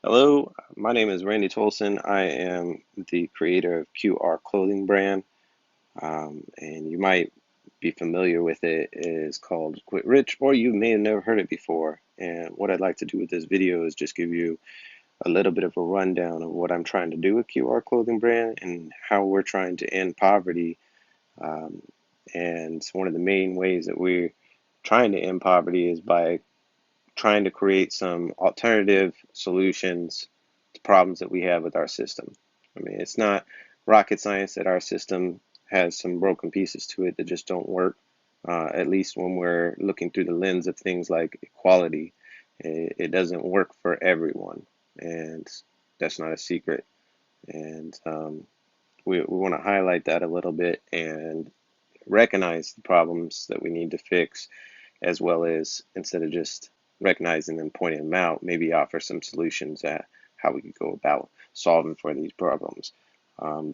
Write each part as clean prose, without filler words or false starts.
Hello, my name is Randy Tolson. I am the creator of QR Clothing Brand, and you might be familiar with it. It is called Quit Rich, or you may have never heard it before. And what I'd like to do with this video is just give you a little bit of a rundown of what I'm trying to do with QR Clothing Brand and how we're trying to end poverty. Um, and one of the main ways that we're trying to end poverty is by trying to create some alternative solutions to problems that we have with our system. I mean, it's not rocket science that our system has some broken pieces to it that just don't work. At least when we're looking through the lens of things like equality, it doesn't work for everyone, and that's not a secret. And we want to highlight that a little bit and recognize the problems that we need to fix, as well as instead of just recognizing them, pointing them out, maybe offer some solutions at how we could go about solving for these problems.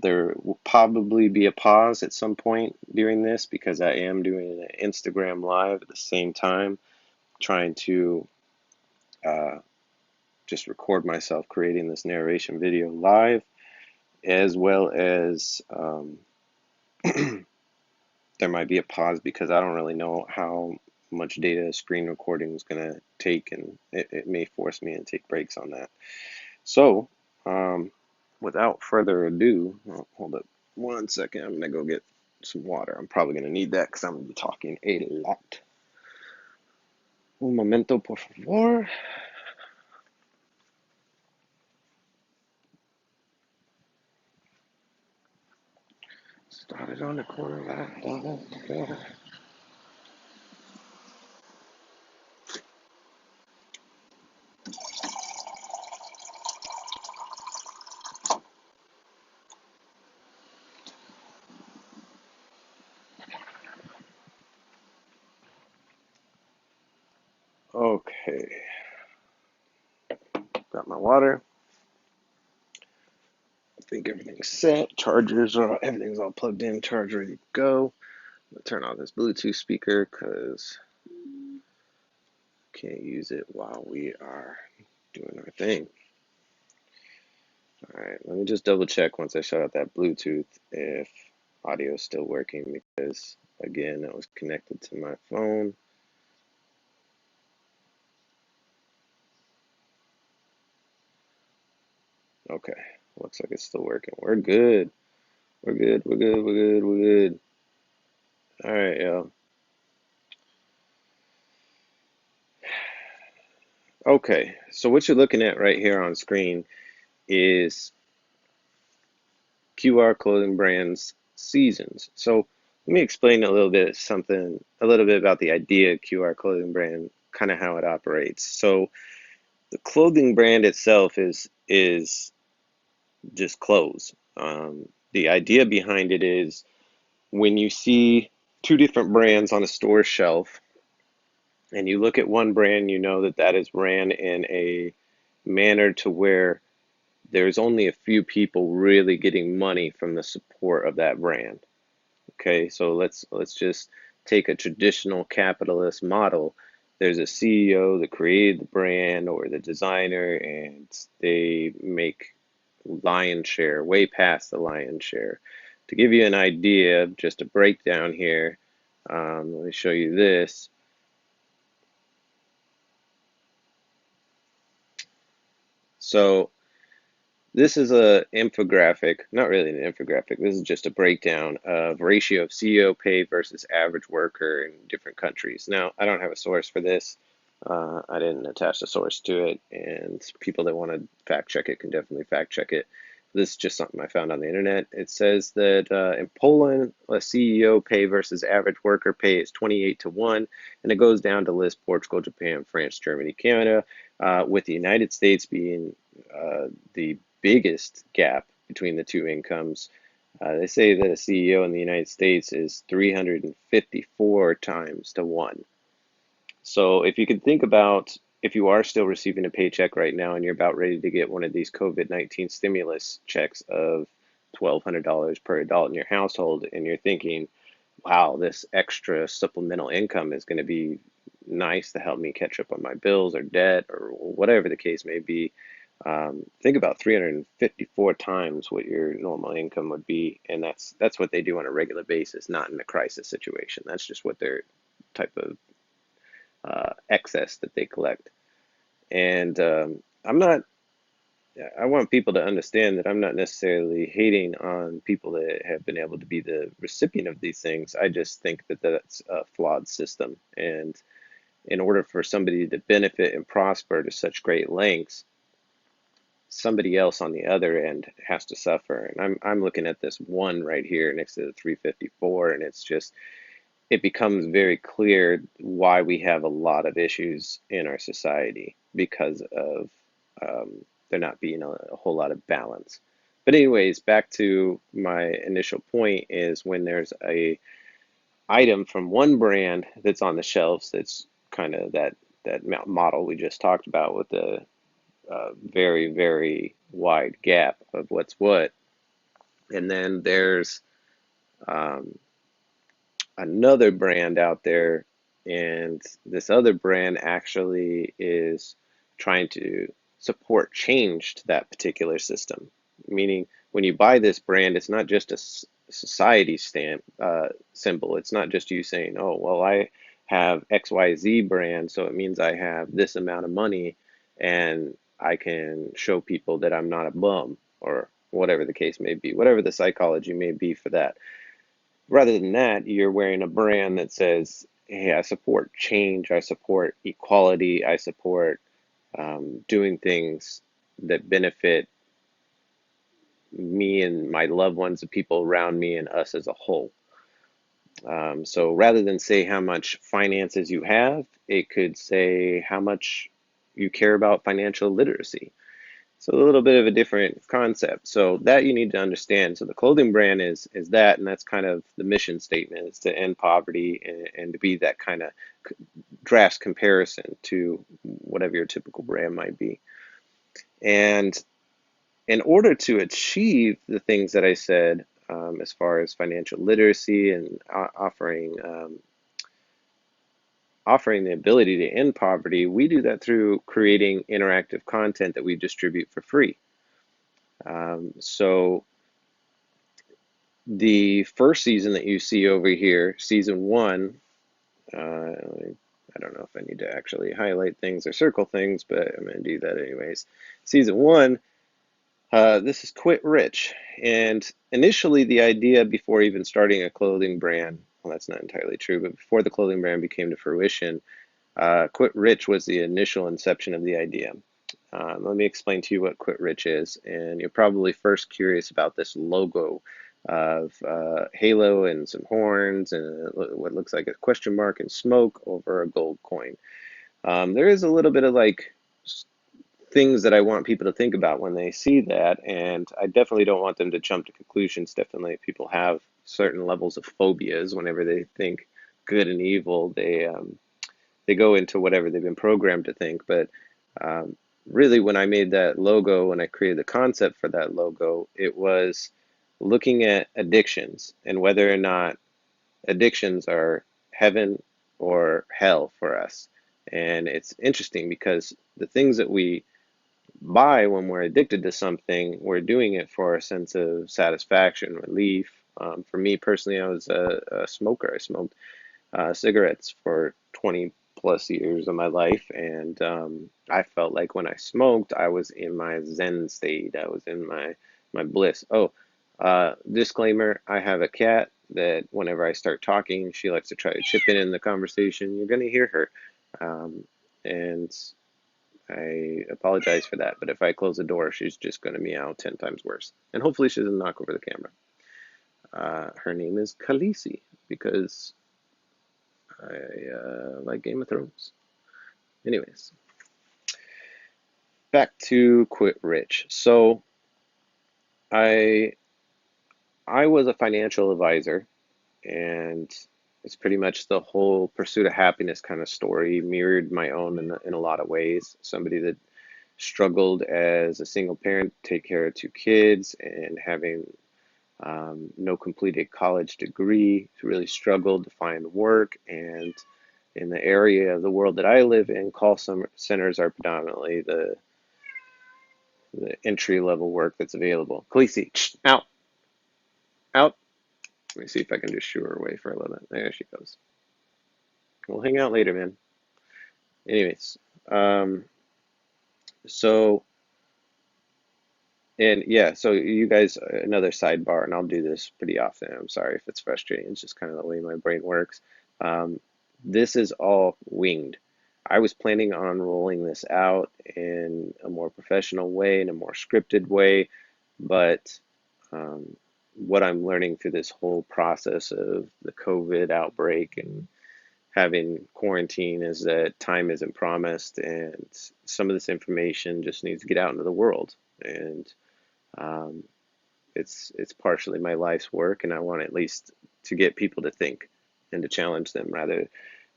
There will probably be a pause at some point during this because I am doing an Instagram live at the same time, trying to uh, just record myself creating this narration video live, as well as there might be a pause because I don't really know how much data a screen recording is going to take, and it may force me to take breaks on that. So, without further ado, hold up 1 second. I'm going to go get some water. I'm probably going to need that because I'm going to be talking a lot. Un momento, por favor. Started on the corner. Okay, got my water. I think everything's set. Everything's all plugged in, charged, ready to go. I'm gonna turn on this Bluetooth speaker because can't use it while we are doing our thing. All right, let me just double check once I shut out that Bluetooth if audio is still working, because again, it was connected to my phone. Okay, looks like it's still working. We're good. We're good. We're good. We're good. We're good. All right, y'all. Okay, so what you're looking at right here on screen is QR Clothing Brands Seasons. So let me explain a little bit about the idea of QR Clothing Brand, kind of how it operates. So the clothing brand itself is just clothes. The idea behind it is when you see two different brands on a store shelf, and you look at one brand, you know that that is ran in a manner to where there's only a few people really getting money from the support of that brand. Okay, so let's just take a traditional capitalist model. There's a CEO that created the brand or the designer, and they make lion's share, way past the lion's share. To give you an idea, just a breakdown here, let me show you this. So this is a infographic, not really an infographic. This is just a breakdown of ratio of CEO pay versus average worker in different countries. Now, I don't have a source for this. I didn't attach a source to it, and people that want to fact check it can definitely fact check it. This is just something I found on the internet. It says that in Poland, a CEO pay versus average worker pay is 28 to 1, and it goes down to list Portugal, Japan, France, Germany, Canada, with the United States being the biggest gap between the two incomes. They say that a CEO in the United States is 354 times to 1. So if you could think about if you are still receiving a paycheck right now and you're about ready to get one of these COVID-19 stimulus checks of $1,200 per adult in your household, and you're thinking, wow, this extra supplemental income is going to be nice to help me catch up on my bills or debt or whatever the case may be. Think about 354 times what your normal income would be, and that's what they do on a regular basis, not in a crisis situation. That's just what their type of excess that they collect. And I'm not. I want people to understand that I'm not necessarily hating on people that have been able to be the recipient of these things. I just think that that's a flawed system, and in order for somebody to benefit and prosper to such great lengths, somebody else on the other end has to suffer. And I'm looking at this one right here next to the 354, and it's just it becomes very clear why we have a lot of issues in our society because of there not being a whole lot of balance. But anyways, back to my initial point is when there's a item from one brand that's on the shelves that's kind of that model we just talked about with the very, very wide gap of what's what. And then there's um, another brand out there, and this other brand actually is trying to support change to that particular system. Meaning, when you buy this brand, it's not just a society stamp symbol. It's not just you saying, "Oh, well, I have XYZ brand, so it means I have this amount of money, and I can show people that I'm not a bum," or whatever the case may be, whatever the psychology may be for that. Rather than that, you're wearing a brand that says, hey, I support change, I support equality, I support doing things that benefit me and my loved ones, the people around me, and us as a whole. So rather than say how much finances you have, it could say how much you care about financial literacy. So a little bit of a different concept. So that you need to understand. So the clothing brand is that, and that's kind of the mission statement is to end poverty and to be that kind of drafts comparison to whatever your typical brand might be. And in order to achieve the things that I said, as far as financial literacy and offering the ability to end poverty, we do that through creating interactive content that we distribute for free. So the first season that you see over here, season one, I don't know if I need to actually highlight things or circle things, but I'm going to do that anyways. Season one, this is Quit Rich. And initially, the idea before even starting a clothing brand, well, that's not entirely true, but before the clothing brand became to fruition, Quit Rich was the initial inception of the idea. Let me explain to you what Quit Rich is, and you're probably first curious about this logo of halo and some horns and what looks like a question mark and smoke over a gold coin. There is a little bit of like things that I want people to think about when they see that, and I definitely don't want them to jump to conclusions. Definitely, people have certain levels of phobias whenever they think good and evil. They go into whatever they've been programmed to think, but um, really, when I made that logo, when I created the concept for that logo, it was looking at addictions and whether or not addictions are heaven or hell for us. And it's interesting because the things that we buy when we're addicted to something, we're doing it for a sense of satisfaction, relief. For me personally, I was a smoker. I smoked cigarettes for 20 plus years of my life, and I felt like when I smoked, I was in my Zen state. I was in my bliss. Oh, disclaimer: I have a cat that whenever I start talking, she likes to try to chip in the conversation. You're gonna hear her, and I apologize for that. But if I close the door, she's just gonna meow 10 times worse, and hopefully she doesn't knock over the camera. Her name is Khaleesi because I like Game of Thrones. Anyways, back to Quit Rich. So I I was a financial advisor, and it's pretty much the whole pursuit of happiness kind of story, mirrored my own in a lot of ways. Somebody that struggled as a single parent, take care of two kids, and having no completed college degree, really struggled to find work. And in the area of the world that I live in, call centers are predominantly the entry level work that's available. Khaleesi, out, out. Let me see if I can just shoo her away for a little bit. There she goes. We'll hang out later, man. Anyways, um, so and yeah, so you guys, another sidebar, and I'll do this pretty often. I'm sorry if it's frustrating. It's just kind of the way my brain works. Um, this is all winged. I was planning on rolling this out in a more professional way, in a more scripted way, but what I'm learning through this whole process of the COVID outbreak and having quarantine is that time isn't promised, and some of this information just needs to get out into the world. And um, it's partially my life's work, and I want at least to get people to think and to challenge them rather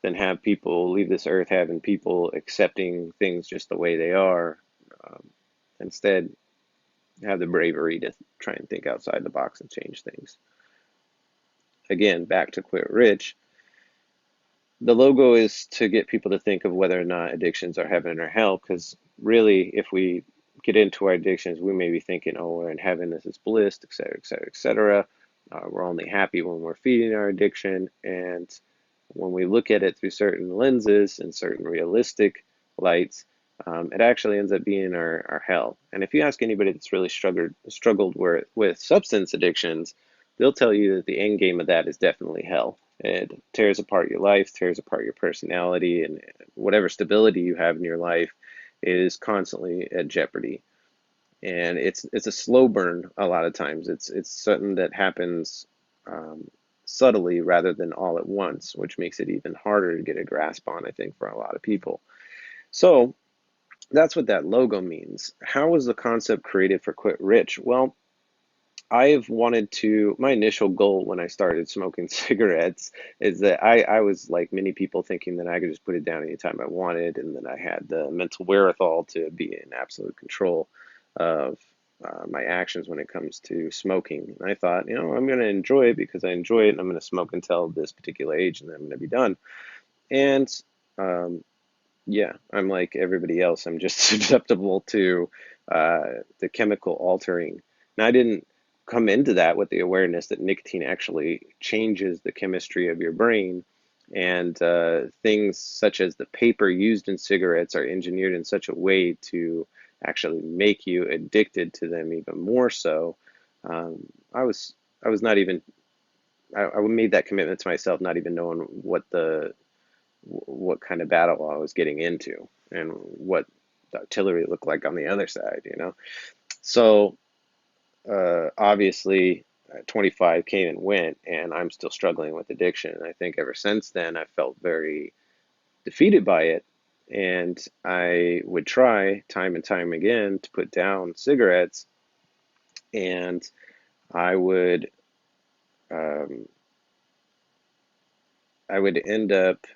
than have people leave this earth having people accepting things just the way they are. Um, Instead, have the bravery to try and think outside the box and change things. Again, back to Quit Rich, the logo is to get people to think of whether or not addictions are heaven or hell, because really, if we get into our addictions, we may be thinking, oh, we're in heaven, this is bliss, et cetera, et cetera, et cetera. We're only happy when we're feeding our addiction. And when we look at it through certain lenses and certain realistic lights, it actually ends up being our hell. And if you ask anybody that's really struggled with substance addictions, they'll tell you that the end game of that is definitely hell. It tears apart your life, tears apart your personality, and whatever stability you have in your life is constantly at jeopardy. And it's a slow burn a lot of times. It's something that happens subtly rather than all at once, which makes it even harder to get a grasp on, I think, for a lot of people. So that's what that logo means. How was the concept created for Quit Rich? Well, I've wanted to, my initial goal when I started smoking cigarettes is that I was like many people thinking that I could just put it down anytime I wanted and that I had the mental wherewithal to be in absolute control of my actions when it comes to smoking. And I thought, I'm going to enjoy it because I enjoy it and I'm going to smoke until this particular age and then I'm going to be done. And um, yeah, I'm like everybody else. I'm just susceptible to the chemical altering. Now, I didn't come into that with the awareness that nicotine actually changes the chemistry of your brain, and things such as the paper used in cigarettes are engineered in such a way to actually make you addicted to them even more so. Um, I was I was not even I made that commitment to myself, not even knowing what kind of battle I was getting into and what the artillery looked like on the other side. So obviously, 25 came and went, and I'm still struggling with addiction. And I think ever since then, I felt very defeated by it. And I would try time and time again to put down cigarettes, and I would um, I would end up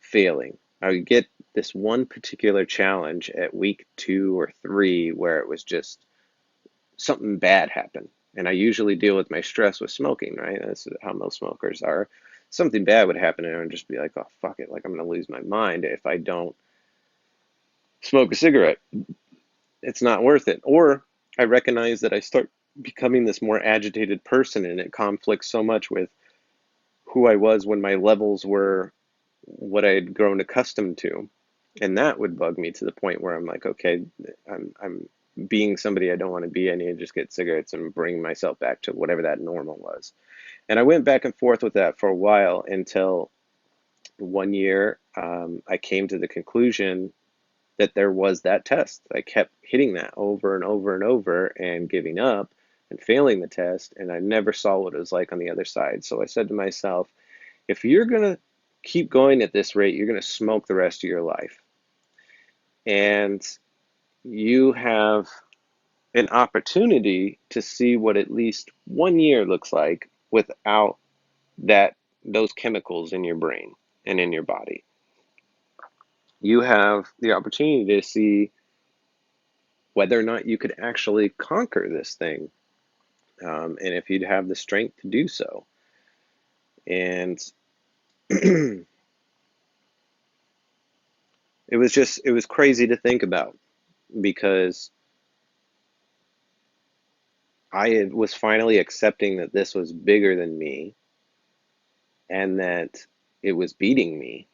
failing. I would get this one particular challenge at week 2 or 3 where it was just something bad happened. And I usually deal with my stress with smoking, right? That's how most smokers are. Something bad would happen and I would just be like, oh, fuck it. Like, I'm going to lose my mind if I don't smoke a cigarette. It's not worth it. Or I recognize that I start becoming this more agitated person and it conflicts so much with who I was when my levels were what I had grown accustomed to. And that would bug me to the point where I'm like, okay, I'm being somebody I don't want to be. I need to just get cigarettes and bring myself back to whatever that normal was. And I went back and forth with that for a while until one year I came to the conclusion that there was that test. I kept hitting that over and over and over and giving up and failing the test, and I never saw what it was like on the other side. So I said to myself, if you're going to keep going at this rate, you're going to smoke the rest of your life. And you have an opportunity to see what at least 1 year looks like without that those chemicals in your brain and in your body. You have the opportunity to see whether or not you could actually conquer this thing, and if you'd have the strength to do so. And it was crazy to think about. because was finally accepting that this was bigger than me and that it was beating me.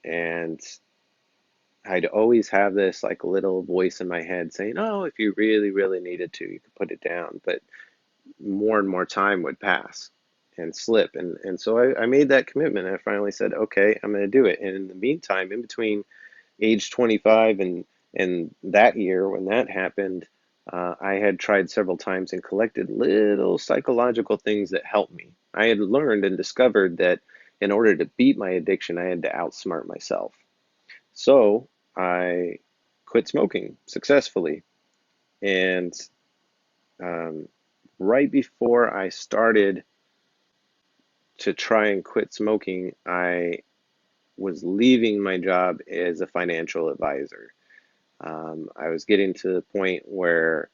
And I'd always have this like little voice in my head saying, "Oh, if you really, really needed to, you could put it down." But more and more time would pass and slip. And so I made that commitment. I finally said, okay, I'm going to do it. And in the meantime, in between age 25 and that year when that happened, I had tried several times and collected little psychological things that helped me. I had learned and discovered that in order to beat my addiction, I had to outsmart myself. So I quit smoking successfully. And um, right before I started to try and quit smoking, I was leaving my job as a financial advisor. I was getting to the point where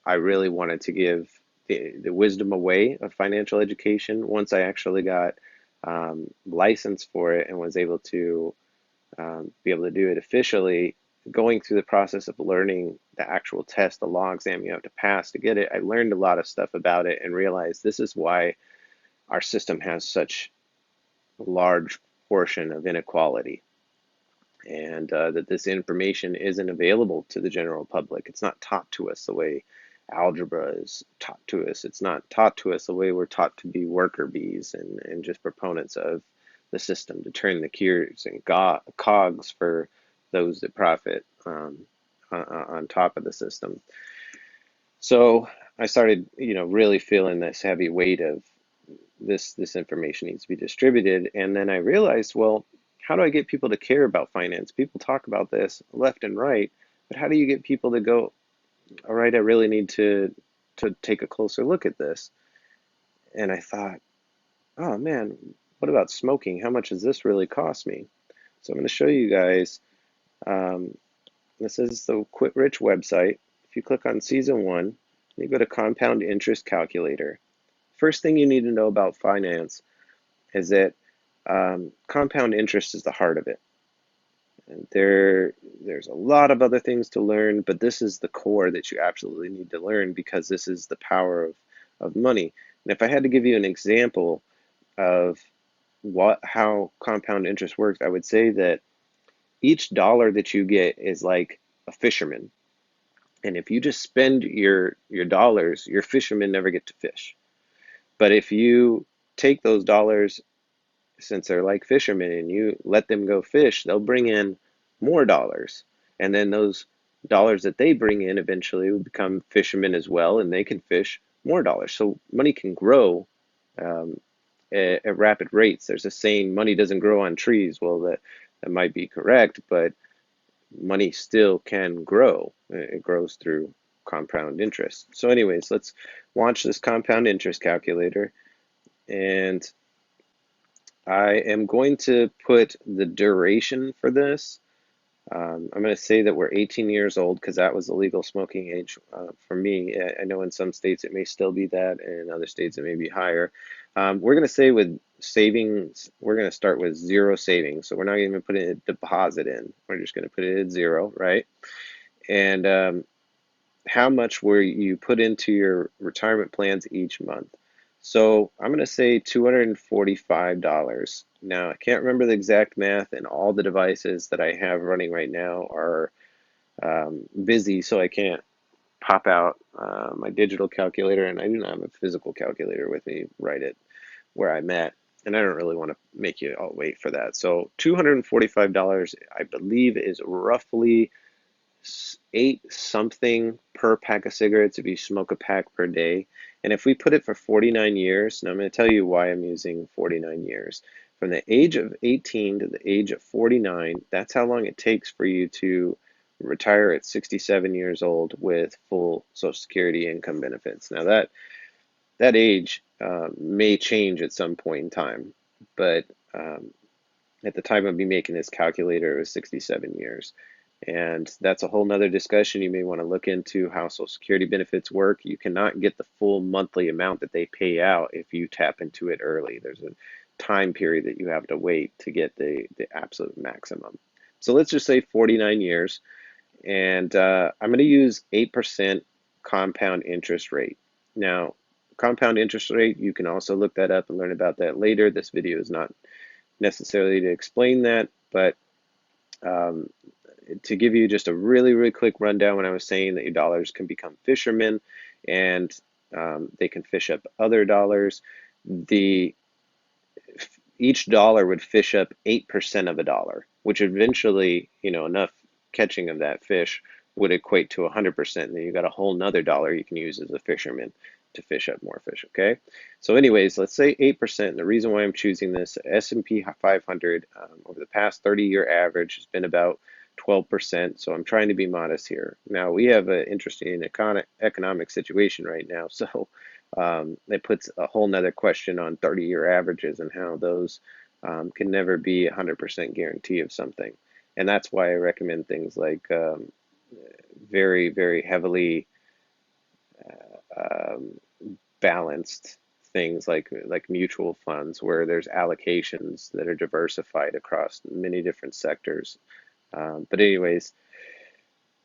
I really wanted to give the wisdom away of financial education once I actually got licensed for it and was able to be able to do it officially. Going through the process of learning the actual test, the law exam you have to pass to get it, I learned a lot of stuff about it and realized this is why our system has such a large portion of inequality, and that this information isn't available to the general public. It's not taught to us the way algebra is taught to us. It's not taught to us the way we're taught to be worker bees and just proponents of the system to turn the gears and cogs for those that profit on top of the system. So I started, really feeling this heavy weight of this information needs to be distributed. And then I realized, well, how do I get people to care about finance? People talk about this left and right, but how do you get people to go, all right, I really need to take a closer look at this? And I thought, oh man, what about smoking? How much does this really cost me? So I'm going to show you guys. Um, this is the Quit Rich website. If you click on season one, you go to compound interest calculator. First thing you need to know about finance is that compound interest is the heart of it. And there's a lot of other things to learn, but this is the core that you absolutely need to learn because this is the power of money. And if I had to give you an example of how compound interest works, I would say that each dollar that you get is like a fisherman. And if you just spend your dollars, your fishermen never get to fish. But if you take those dollars, since they're like fishermen and you let them go fish, they'll bring in more dollars. And then those dollars that they bring in eventually will become fishermen as well, and they can fish more dollars. So money can grow um, at rapid rates. There's a saying, money doesn't grow on trees. Well, that might be correct, but money still can grow. It grows through compound interest. So anyways, let's launch this compound interest calculator. And I am going to put the duration for this. I'm going to say that we're 18 years old because that was the legal smoking age for me. I know in some states it may still be that, and in other states it may be higher. We're going to say with savings, we're going to start with zero savings. So we're not even putting a deposit in. We're just going to put it at zero, right? And how much will you put into your retirement plans each month? So I'm going to say $245. Now, I can't remember the exact math, and all the devices that I have running right now are busy, so I can't pop out my digital calculator, and I do not have a physical calculator with me right at where I'm at, and I don't really want to make you all wait for that. So $245, I believe, is roughly eight something per pack of cigarettes if you smoke a pack per day. And if we put it for 49 years, now I'm going to tell you why I'm using 49 years. From the age of 18 to the age of 49, that's how long it takes for you to retire at 67 years old with full Social Security income benefits. Now that age may change at some point in time, but at the time of me making this calculator, it was 67 years. And that's a whole nother discussion. You may want to look into how Social Security benefits work. You cannot get the full monthly amount that they pay out if you tap into it early. There's a time period that you have to wait to get the absolute maximum. So let's just say 49 years. And I'm going to use 8% compound interest rate. Now, compound interest rate, you can also look that up and learn about that later. This video is not necessarily to explain that, but um, to give you just a really, really quick rundown, when I was saying that your dollars can become fishermen and they can fish up other dollars, the each dollar would fish up 8% of a dollar, which eventually, enough catching of that fish would equate to 100%. And then you got a whole nother dollar you can use as a fisherman to fish up more fish, okay? So anyways, let's say 8%. And the reason why I'm choosing this, S&P 500 over the past 30-year average has been about 12%. So I'm trying to be modest here. Now, we have an interesting economic situation right now. So it puts a whole nother question on 30-year averages and how those can never be 100% guarantee of something. And that's why I recommend things like very, very heavily um, balanced things like mutual funds, where there's allocations that are diversified across many different sectors. But anyways,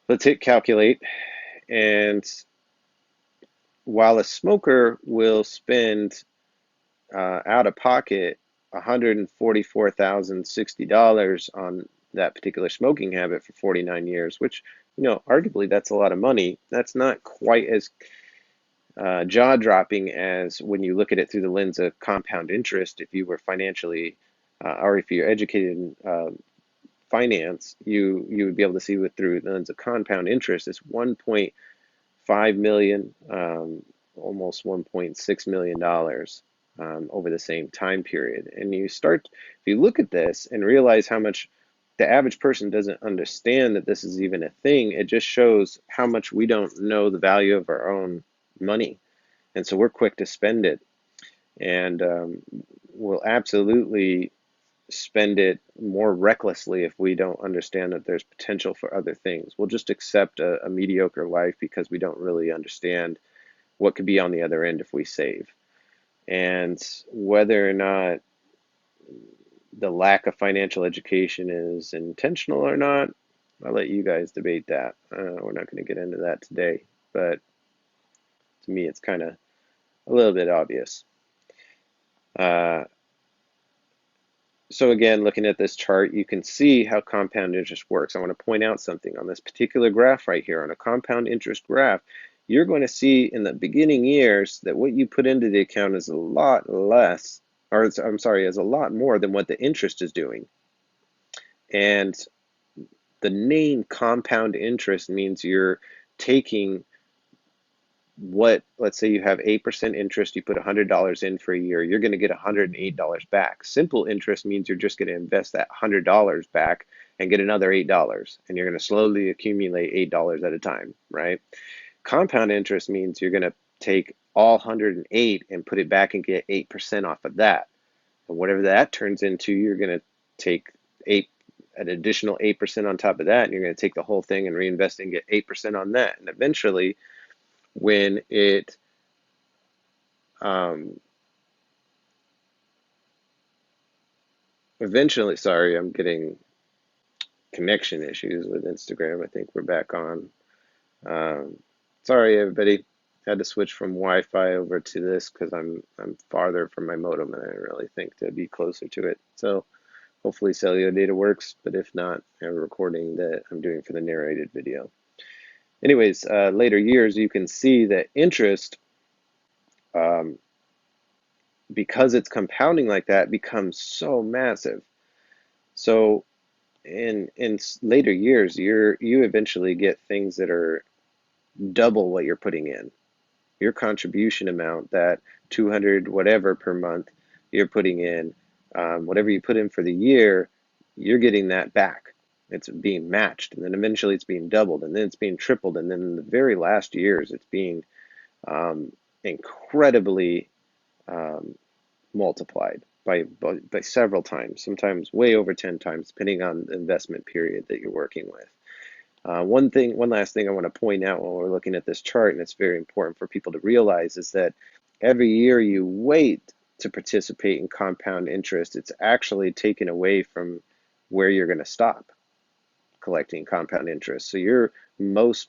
let's hit calculate. And while a smoker will spend out of pocket $144,060 on that particular smoking habit for 49 years, which, arguably that's a lot of money. That's not quite as jaw-dropping as when you look at it through the lens of compound interest. If you were financially, or if you're educated in finance, you would be able to see with through the lens of compound interest. It's 1.5 million, almost 1.6 million dollars over the same time period. And if you look at this and realize how much the average person doesn't understand that this is even a thing, it just shows how much we don't know the value of our own money. And so we're quick to spend it. And we'll absolutely spend it more recklessly if we don't understand that there's potential for other things. We'll just accept a mediocre life because we don't really understand what could be on the other end if we save. And whether or not the lack of financial education is intentional or not, I'll let you guys debate that. We're not going to get into that today, but to me, it's kind of a little bit obvious. Uh, so again, looking at this chart, you can see how compound interest works. I want to point out something on this particular graph right here. On a compound interest graph, you're going to see in the beginning years that what you put into the account is a lot less, or I'm sorry, is a lot more than what the interest is doing. And the name compound interest means you're taking let's say you have 8% interest, you put $100 in for a year, you're going to get $108 back. Simple interest means you're just going to invest that $100 back and get another $8, and you're going to slowly accumulate $8 at a time, right? Compound interest means you're going to take all 108 and put it back and get 8% off of that. And whatever that turns into, you're going to take an additional 8% on top of that, and you're going to take the whole thing and reinvest and get 8% on that. And eventually, when it um, sorry, I'm getting connection issues with Instagram. I think we're back on. Um, Sorry, everybody. Had to switch from Wi-Fi over to this because I'm farther from my modem, and I really think to be closer to it. So hopefully cellular data works, but if not, I have a recording that I'm doing for the narrated video. Anyways, later years, you can see that interest, um, because it's compounding like that, becomes so massive. So in later years, you eventually get things that are double what you're putting in. Your contribution amount, that 200 whatever per month you're putting in, whatever you put in for the year, you're getting that back. It's being matched, and then eventually it's being doubled, and then it's being tripled, and then in the very last years it's being incredibly um, multiplied by several times, sometimes way over 10 times, depending on the investment period that you're working with. One last thing I want to point out when we're looking at this chart, and it's very important for people to realize, is that every year you wait to participate in compound interest, it's actually taken away from where you're going to stop. collecting compound interest. So your most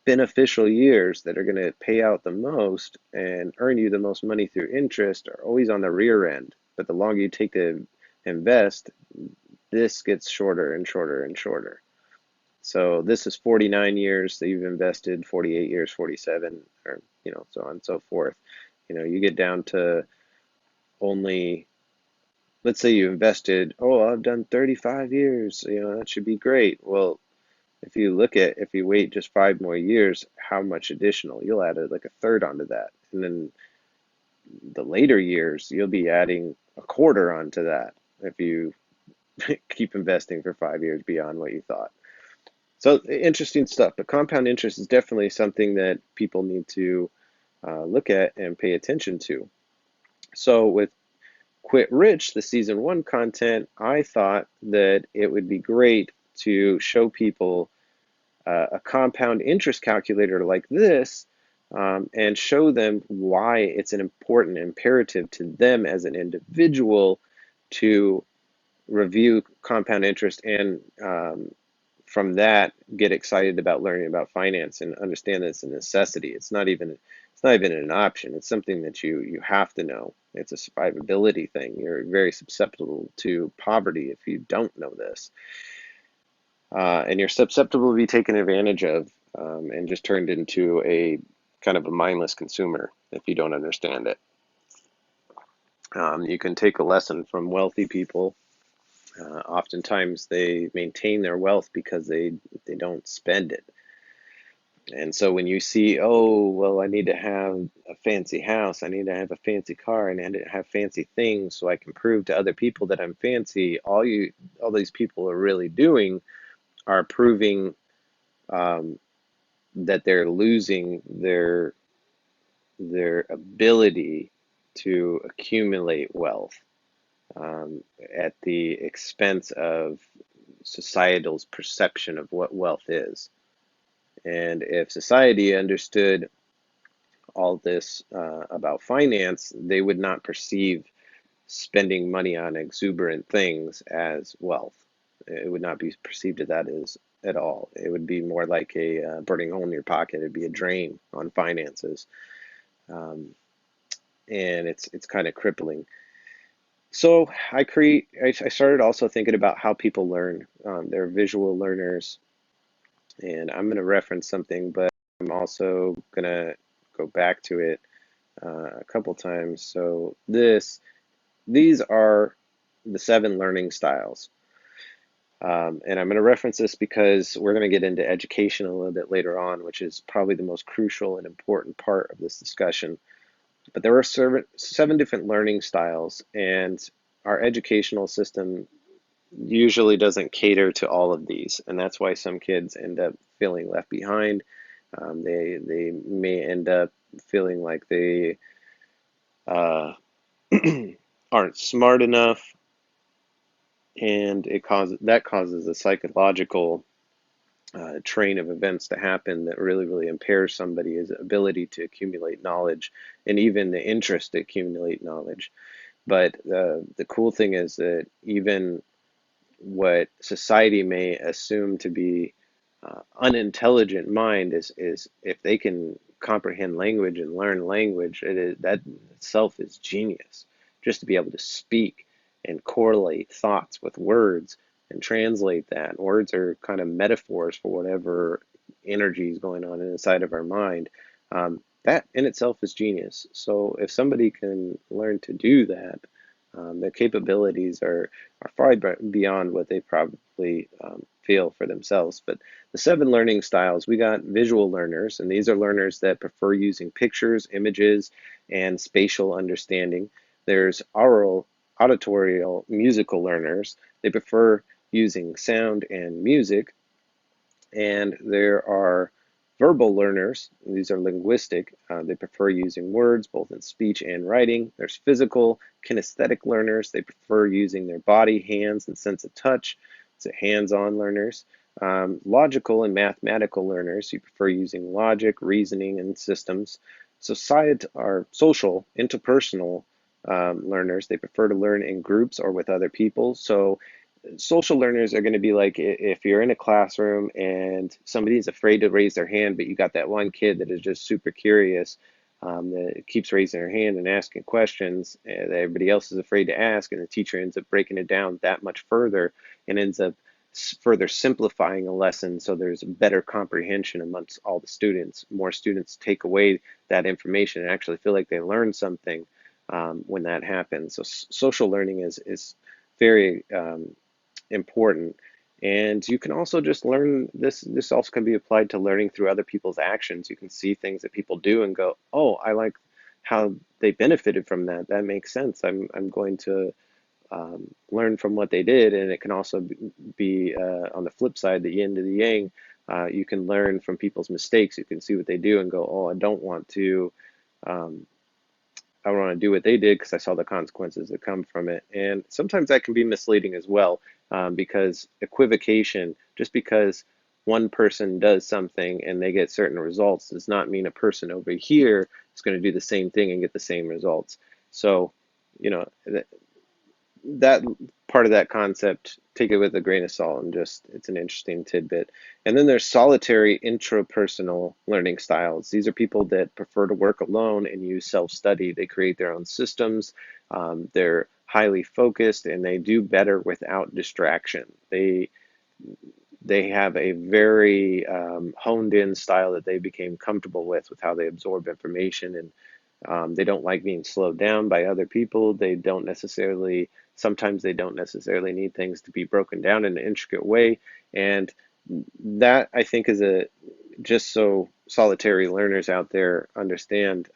beneficial years that are going to pay out the most and earn you the most money through interest are always on the rear end. But the longer you take to invest, this gets shorter and shorter and shorter. So this is 49 years that you've invested, 48 years, 47, or so on and so forth. You get down to only, let's say you invested, oh, I've done 35 years, that should be great. Well, if you wait just 5 more years, how much additional? You'll add like a third onto that. And then the later years, you'll be adding a quarter onto that if you keep investing for 5 years beyond what you thought. So interesting stuff. But compound interest is definitely something that people need to look at and pay attention to. So with Quit Rich, the season 1 content, I thought that it would be great to show people a compound interest calculator like this, and show them why it's an important imperative to them as an individual to review compound interest and from that get excited about learning about finance and understand that it's a necessity. It's not even an option. It's something that you have to know. It's a survivability thing. You're very susceptible to poverty if you don't know this. And you're susceptible to be taken advantage of and just turned into a kind of a mindless consumer if you don't understand it. You can take a lesson from wealthy people. Oftentimes they maintain their wealth because they don't spend it. And so when you see, oh, well, I need to have a fancy house, I need to have a fancy car, and I need to have fancy things so I can prove to other people that I'm fancy, all these people are really doing are proving that they're losing their ability to accumulate wealth at the expense of societal's perception of what wealth is. And if society understood all this about finance, they would not perceive spending money on exuberant things as wealth. It would not be perceived as that is at all. It would be more like a burning hole in your pocket. It'd be a drain on finances, and it's kind of crippling. So I started also thinking about how people learn. They're visual learners, and I'm going to reference something, but I'm also going to go back to it a couple times. So these are the 7 learning styles. And I'm going to reference this because we're going to get into education a little bit later on, which is probably the most crucial and important part of this discussion. But there are 7 different learning styles, and our educational system usually doesn't cater to all of these, and that's why some kids end up feeling left behind. They may end up feeling like they aren't smart enough, and that causes a psychological train of events to happen that really impairs somebody's ability to accumulate knowledge and even the interest to accumulate knowledge. But the cool thing is that even what society may assume to be unintelligent mind is if they can comprehend language and learn language, that itself is genius. Just to be able to speak and correlate thoughts with words and translate that. Words are kind of metaphors for whatever energy is going on inside of our mind. That in itself is genius. So if somebody can learn to do that, their capabilities are far beyond what they probably feel for themselves. But the 7 learning styles, we got visual learners, and these are learners that prefer using pictures, images, and spatial understanding. There's auditorial, musical learners. They prefer using sound and music. And there are verbal learners. These are linguistic. They prefer using words, both in speech and writing. There's physical, kinesthetic learners. They prefer using their body, hands, and sense of touch. So hands-on learners. Logical and mathematical learners. You prefer using logic, reasoning, and systems. Social, interpersonal learners. They prefer to learn in groups or with other people. So social learners are going to be like if you're in a classroom and somebody's afraid to raise their hand, but you got that one kid that is just super curious, that keeps raising their hand and asking questions that everybody else is afraid to ask, and the teacher ends up breaking it down that much further and ends up further simplifying a lesson so there's better comprehension amongst all the students. More students take away that information and actually feel like they learned something when that happens. So social learning is very important. And you can also just learn this. This also can be applied to learning through other people's actions. You can see things that people do and go, oh, I like how they benefited from that. That makes sense. I'm going to learn from what they did. And it can also be on the flip side, the yin to the yang. You can learn from people's mistakes. You can see what they do and go, oh, um, I want to do what they did because I saw the consequences that come from it. And sometimes that can be misleading as well, because equivocation, just because one person does something and they get certain results, does not mean a person over here is going to do the same thing and get the same results. So, you know, that part of that concept, take it with a grain of salt, and just it's an interesting tidbit. And then there's solitary intrapersonal learning styles. These are people that prefer to work alone and use self-study. They create their own systems. They're highly focused and they do better without distraction. They have a very honed in style that they became comfortable with how they absorb information, and they don't like being slowed down by other people. Sometimes they don't necessarily need things to be broken down in an intricate way. And that, I think, is just so solitary learners out there understand,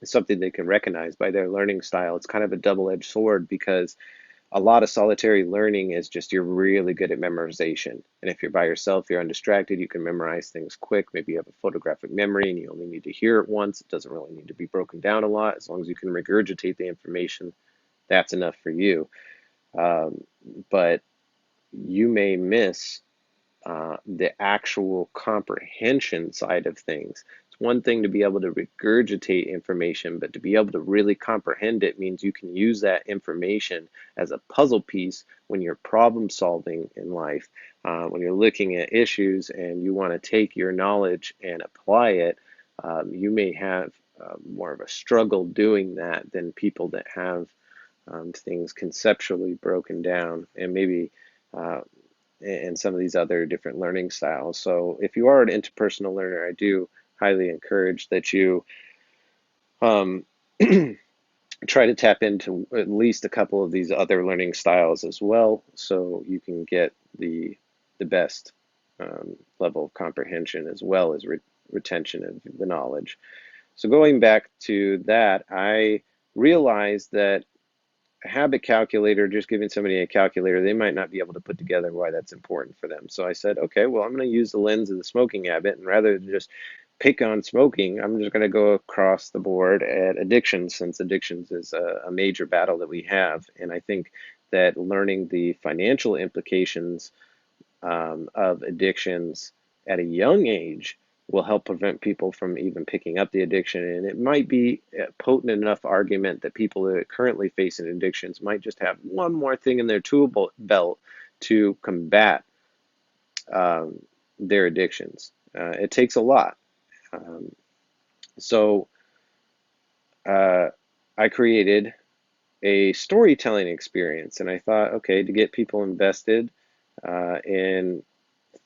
something they can recognize by their learning style. It's kind of a double-edged sword because a lot of solitary learning is just you're really good at memorization. And if you're by yourself, you're undistracted, you can memorize things quick. Maybe you have a photographic memory and you only need to hear it once. It doesn't really need to be broken down a lot. As long as you can regurgitate the information, that's enough for you. Um, but you may miss the actual comprehension side of things. It's one thing to be able to regurgitate information, but to be able to really comprehend it means you can use that information as a puzzle piece when you're problem solving in life. When you're looking at issues and you want to take your knowledge and apply it, you may have more of a struggle doing that than people that have things conceptually broken down and maybe uh, and some of these other different learning styles. So if you are an interpersonal learner, I do highly encourage that you um, try to tap into at least a couple of these other learning styles as well, so you can get the best level of comprehension as well as retention of the knowledge. So going back to that, I realized that a habit calculator, just giving somebody a calculator, they might not be able to put together why that's important for them. So I said, okay, well, I'm going to use the lens of the smoking habit, and rather than just pick on smoking, I'm just going to go across the board at addictions, since addictions is a major battle that we have. And I think that learning the financial implications of addictions at a young age will help prevent people from even picking up the addiction. And it might be a potent enough argument that people that are currently facing addictions might just have one more thing in their tool belt to combat um, their addictions. It takes a lot. Um, so uh, I created a storytelling experience, and I thought, okay, to get people invested in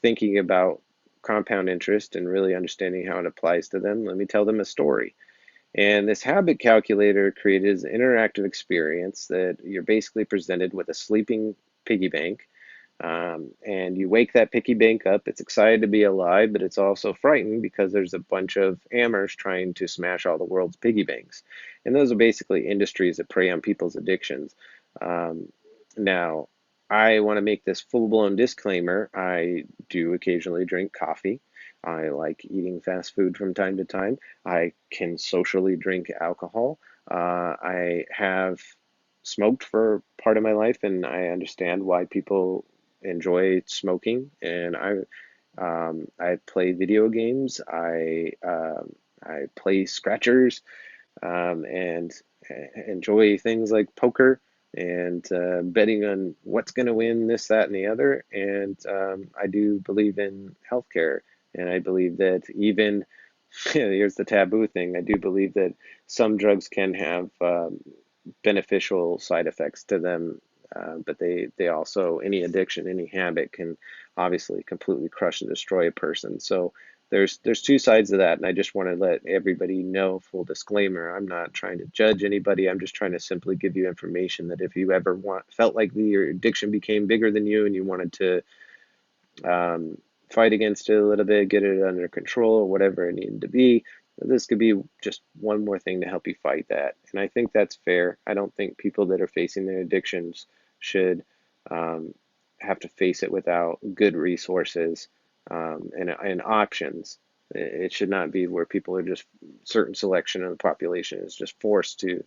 thinking about compound interest and really understanding how it applies to them, let me tell them a story. And this habit calculator created an interactive experience that you're basically presented with a sleeping piggy bank. And you wake that piggy bank up. It's excited to be alive, but it's also frightened because there's a bunch of hammers trying to smash all the world's piggy banks. And those are basically industries that prey on people's addictions. Um, Now, I want to make this full-blown disclaimer. I do occasionally drink coffee. I like eating fast food from time to time. I can socially drink alcohol. I have smoked for part of my life, and I understand why people enjoy smoking. And I play video games. I play scratchers and enjoy things like poker. and betting on what's going to win this, that, and the other. And I do believe in healthcare, and I believe that even here's the taboo thing. I do believe that some drugs can have beneficial side effects to them, but they also, any addiction, any habit can obviously completely crush and destroy a person. So there's two sides of that, and I just want to let everybody know, full disclaimer, I'm not trying to judge anybody. I'm just trying to simply give you information that if you ever felt like your addiction became bigger than you and you wanted to um, fight against it a little bit, get it under control, or whatever it needed to be. This could be just one more thing to help you fight that. And I think that's fair. I don't think people that are facing their addictions should um, have to face it without good resources and options. It should not be where people are just, certain selection of the population is just forced to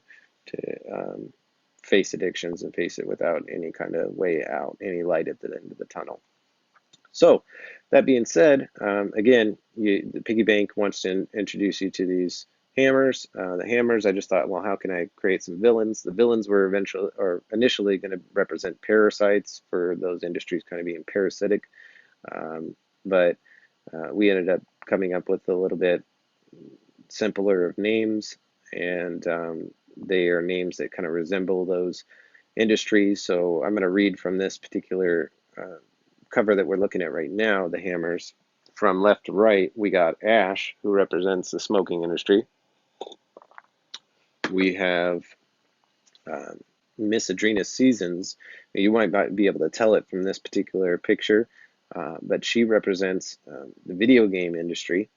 face addictions and face it without any kind of way out, any light at the end of the tunnel. So, that being said, again, the piggy bank wants to introduce you to these hammers. The hammers, I just thought, well, how can I create some villains? The villains were eventually, or initially, going to represent parasites for those industries kind of being parasitic, but we ended up coming up with a little bit simpler of names, and they are names that kind of resemble those industries. So I'm going to read from this particular cover that we're looking at right now, the hammers. From left to right, we got Ash, who represents the smoking industry. We have Miss Adrena Seasons. You might not be able to tell it from this particular picture, but she represents the video game industry.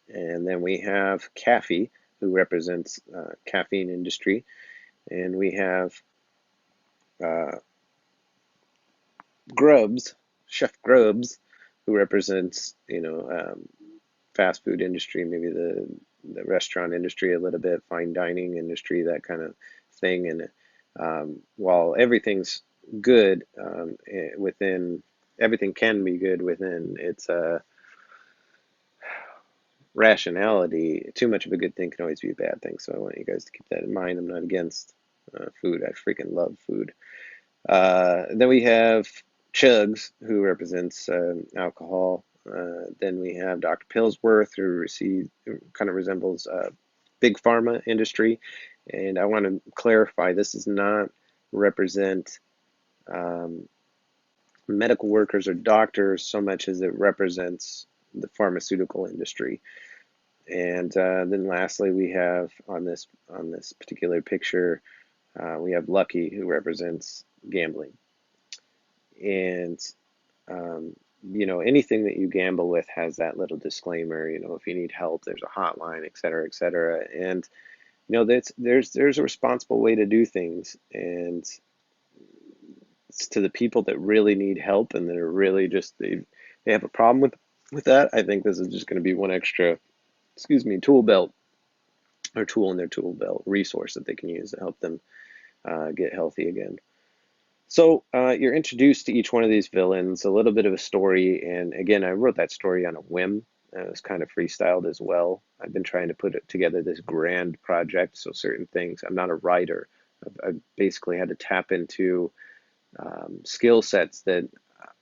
And then we have Caffey, who represents caffeine industry. And we have uh, Grubbs, Chef Grubbs, who represents, fast food industry, maybe the restaurant industry a little bit, fine dining industry, that kind of thing. And while everything's good within, everything can be good within its rationality, too much of a good thing can always be a bad thing. So I want you guys to keep that in mind. I'm not against food. I freaking love food. Then we have Chugs, who represents alcohol. Then we have Dr. Pillsworth, who kind of resembles big pharma industry. And I want to clarify, this does not represent um, medical workers or doctors so much as it represents the pharmaceutical industry. And then lastly, we have on this particular picture, we have Lucky, who represents gambling. And anything that you gamble with has that little disclaimer. If you need help, there's a hotline, et cetera, et cetera. And there's a responsible way to do things, and it's to the people that really need help and that are really just they have a problem with that. I think this is just going to be one extra, tool belt, or tool in their tool belt, resource that they can use to help them get healthy again. So you're introduced to each one of these villains, a little bit of a story, and again, I wrote that story on a whim. It was kind of freestyled as well. I've been trying to put it together, this grand project, so certain things, I'm not a writer. I've basically had to tap into skill sets that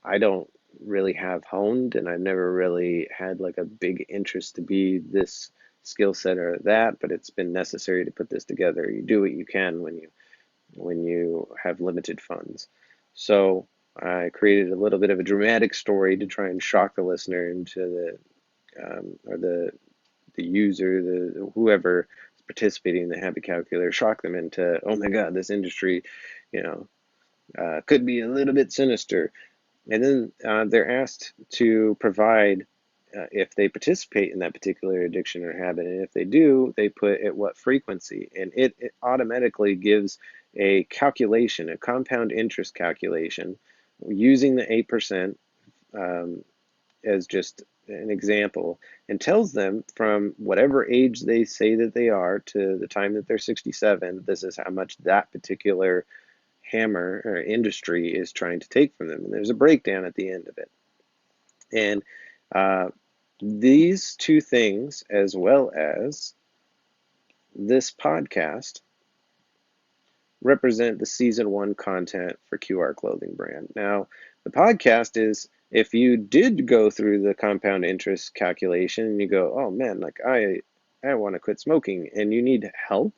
I don't really have honed, and I've never really had like a big interest to be this skill set or that, but it's been necessary to put this together. You do what you can when you have limited funds. So I created a little bit of a dramatic story to try and shock the listener into or the user, whoever is participating in the habit calculator, shock them into, oh my God, this industry, you know, could be a little bit sinister. And then they're asked to provide, if they participate in that particular addiction or habit, and if they do, they put at what frequency, and it automatically gives a calculation, a compound interest calculation, using the 8% as just an example, and tells them from whatever age they say that they are to the time that they're 67, this is how much that particular hammer or industry is trying to take from them. And there's a breakdown at the end of it. And uh, these two things, as well as this podcast, represent the season one content for QR Clothing Brand. Now, the podcast is if you did go through the compound interest calculation and you go, oh man, like I want to quit smoking and you need help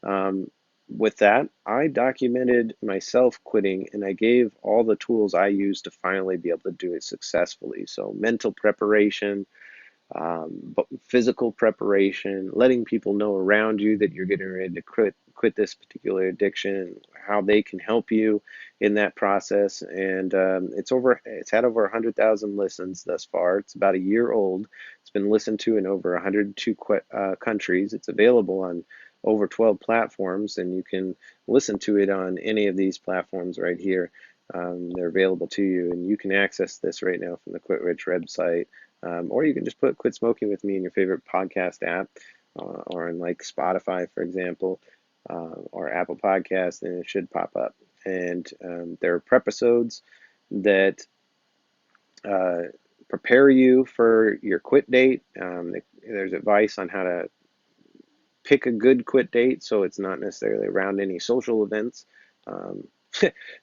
um, with that, I documented myself quitting and I gave all the tools I used to finally be able to do it successfully. So mental preparation, but physical preparation, letting people know around you that you're getting ready to quit this particular addiction, how they can help you in that process. And it's had over 100,000 listens thus far. It's about a year old. It's been listened to in over 102 countries. It's available on over 12 platforms, and you can listen to it on any of these platforms right here. They're available to you, and you can access this right now from the Quit Rich website. Or you can just put Quit Smoking with Me in your favorite podcast app, or in like Spotify, for example, or Apple Podcasts, and it should pop up. And there are prep episodes that uh, prepare you for your quit date. There's advice on how to pick a good quit date so it's not necessarily around any social events. Um,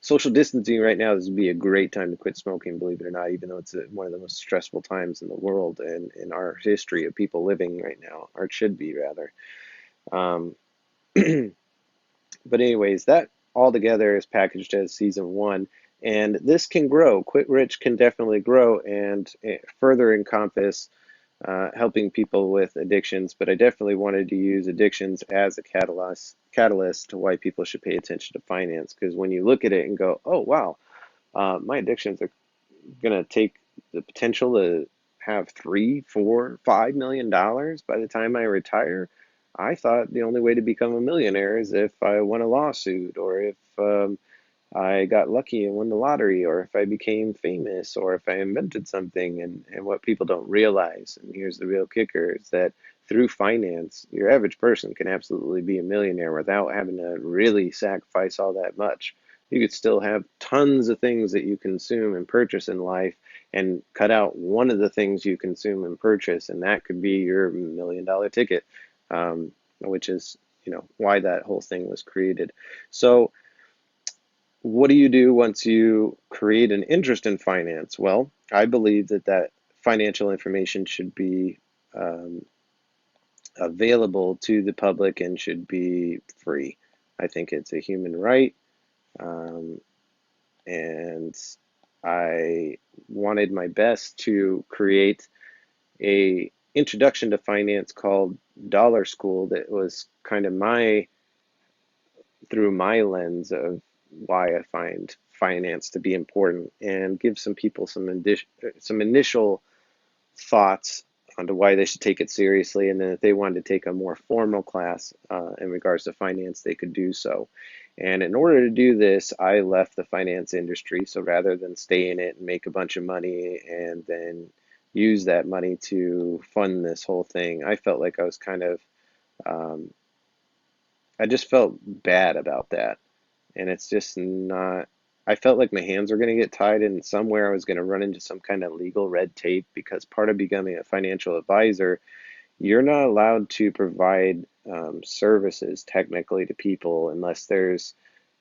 Social distancing right now, this would be a great time to quit smoking, believe it or not, even though it's one of the most stressful times in the world and in our history of people living right now, or it should be rather. Um, but anyways, that all together is packaged as season one, and this can grow. Quit Rich can definitely grow and further encompass helping people with addictions, but I definitely wanted to use addictions as a catalyst to why people should pay attention to finance. Because when you look at it and go, oh wow, my addictions are going to take the potential to have $3, $4, $5 million by the time I retire. I thought the only way to become a millionaire is if I won a lawsuit, or if I got lucky and won the lottery, or if I became famous, or if I invented something. And what people don't realize, and here's the real kicker, is that through finance, your average person can absolutely be a millionaire without having to really sacrifice all that much. You could still have tons of things that you consume and purchase in life and cut out one of the things you consume and purchase, and that could be your $1 million ticket, which is, why that whole thing was created. So, what do you do once you create an interest in finance? Well, I believe that financial information should be um, available to the public and should be free. I think it's a human right, um, and I wanted my best to create a introduction to finance called Dollar School that was kind of through my lens of why I find finance to be important, and give some people some initial thoughts onto why they should take it seriously, and then if they wanted to take a more formal class in regards to finance, they could do so. And in order to do this, I left the finance industry. So rather than stay in it and make a bunch of money and then use that money to fund this whole thing, I felt like I was um, I just felt bad about that. And it's just not, I felt like my hands were going to get tied, and somewhere I was going to run into some kind of legal red tape, because part of becoming a financial advisor, you're not allowed to provide services technically to people unless there's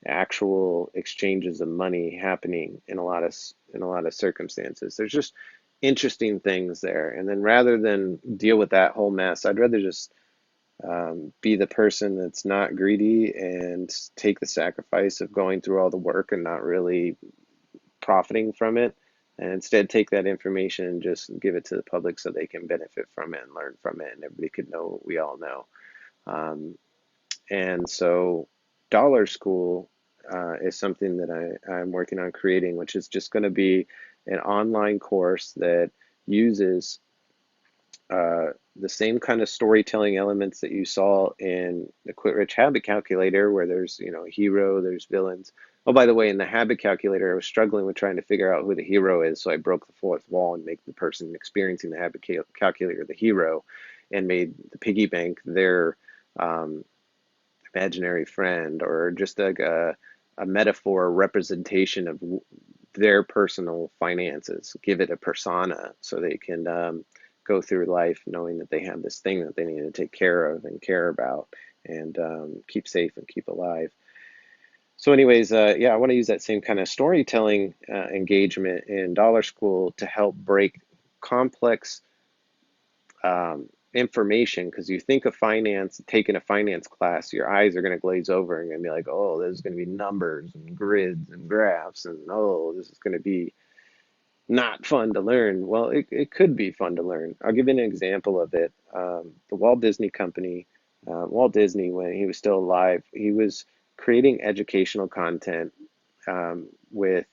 actual exchanges of money happening in a lot of circumstances. There's just interesting things there. And then rather than deal with that whole mess, I'd rather just be the person that's not greedy and take the sacrifice of going through all the work and not really profiting from it, and instead take that information and just give it to the public so they can benefit from it and learn from it, and everybody could know what we all know. Um, and so Dollar School is something that I'm working on creating, which is just going to be an online course that uses the same kind of storytelling elements that you saw in the Quit Rich Habit Calculator, where there's, a hero, there's villains. Oh, by the way, in the habit calculator, I was struggling with trying to figure out who the hero is, so I broke the fourth wall and make the person experiencing the habit calculator the hero, and made the piggy bank their um, imaginary friend, or just like a metaphor representation of their personal finances. Give it a persona so they can go through life knowing that they have this thing that they need to take care of and care about, and keep safe and keep alive. So anyways, yeah, I want to use that same kind of storytelling engagement in Dollar School to help break complex information, because you think of finance, taking a finance class, your eyes are going to glaze over and going to be like, oh, there's going to be numbers and grids and graphs, and oh, this is going to be not fun to learn. Well, it could be fun to learn. I'll give you an example of it. The Walt Disney Company, Walt Disney, when he was still alive, he was creating educational content with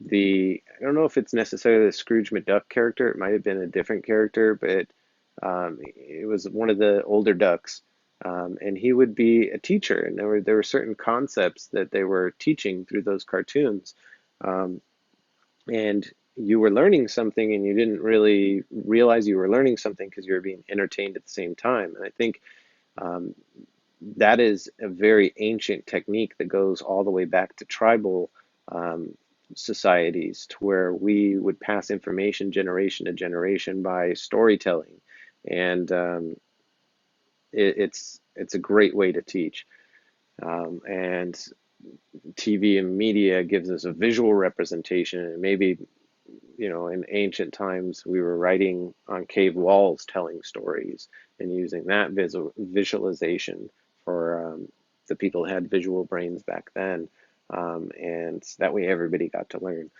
I don't know if it's necessarily the Scrooge McDuck character. It might have been a different character, but it was one of the older ducks. And he would be a teacher, and there were certain concepts that they were teaching through those cartoons. Um, and you were learning something, and you didn't really realize you were learning something because you were being entertained at the same time. And I think um, that is a very ancient technique that goes all the way back to tribal um, societies, to where we would pass information generation to generation by storytelling. And it's a great way to teach. And TV and media gives us a visual representation, and maybe in ancient times, we were writing on cave walls, telling stories, and using that visualization for the people who had visual brains back then. And that way, everybody got to learn.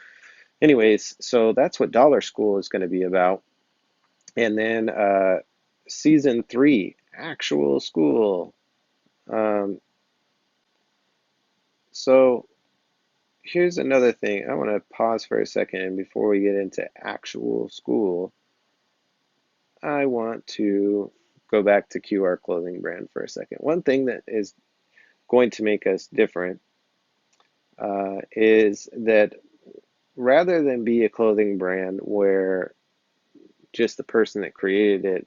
Anyways, so that's what Dollar School is going to be about. And then season three, actual school. Um, so here's another thing. I want to pause for a second before we get into actual school. I want to go back to QR clothing brand for a second. One thing that is going to make us different is that rather than be a clothing brand where just the person that created it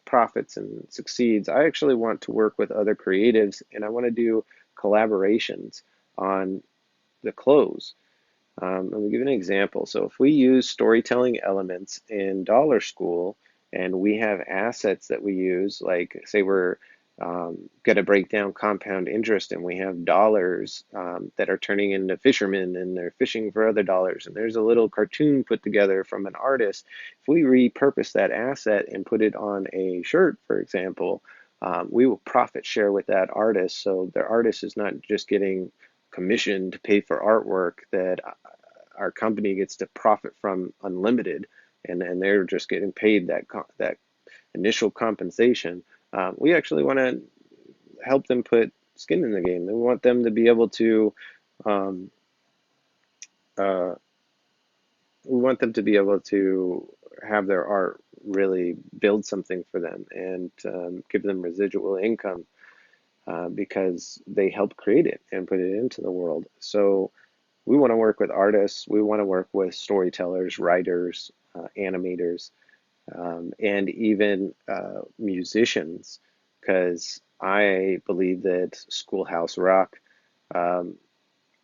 profits and succeeds, I actually want to work with other creatives, and I want to do collaborations on the clothes. Let me give an example. So if we use storytelling elements in Dollar School, and we have assets that we use, like say we're going to break down compound interest, and we have dollars that are turning into fishermen, and they're fishing for other dollars, and there's a little cartoon put together from an artist. If we repurpose that asset and put it on a shirt, for example, we will profit share with that artist. So the artist is not just getting commission to pay for artwork that our company gets to profit from unlimited, and they're just getting paid that initial compensation. We actually want to help them put skin in the game. We want them to be able to um, uh, we want them to be able to have their art really build something for them, and give them residual income because they helped create it and put it into the world. So we want to work with artists, we want to work with storytellers, writers, animators, and even musicians, because I believe that Schoolhouse Rock um,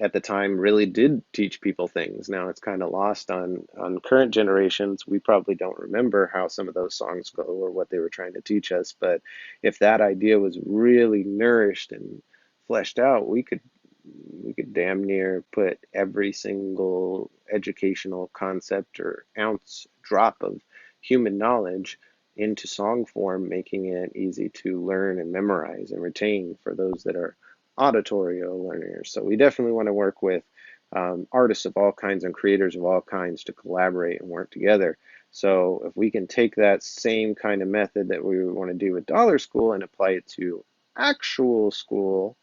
at the time really did teach people things. Now it's kind of lost on current generations. We probably don't remember how some of those songs go or what they were trying to teach us. But if that idea was really nourished and fleshed out, we could damn near put every single educational concept or ounce drop of human knowledge into song form, making it easy to learn and memorize and retain for those that are auditory learners. So we definitely want to work with artists of all kinds and creators of all kinds to collaborate and work together. So if we can take that same kind of method that we want to do with Dollar School and apply it to actual school,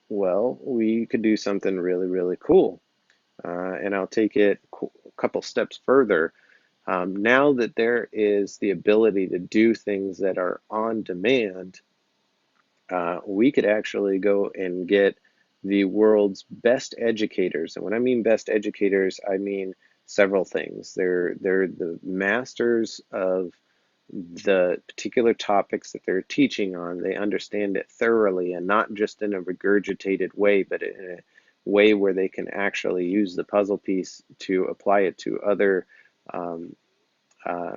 well, we could do something really, really cool. And I'll take it a couple steps further. Now that there is the ability to do things that are on demand, we could actually go and get the world's best educators. And when I mean best educators, I mean several things. They're the masters of the particular topics that they're teaching on. They understand it thoroughly, and not just in a regurgitated way, but in a way where they can actually use the puzzle piece to apply it to other um,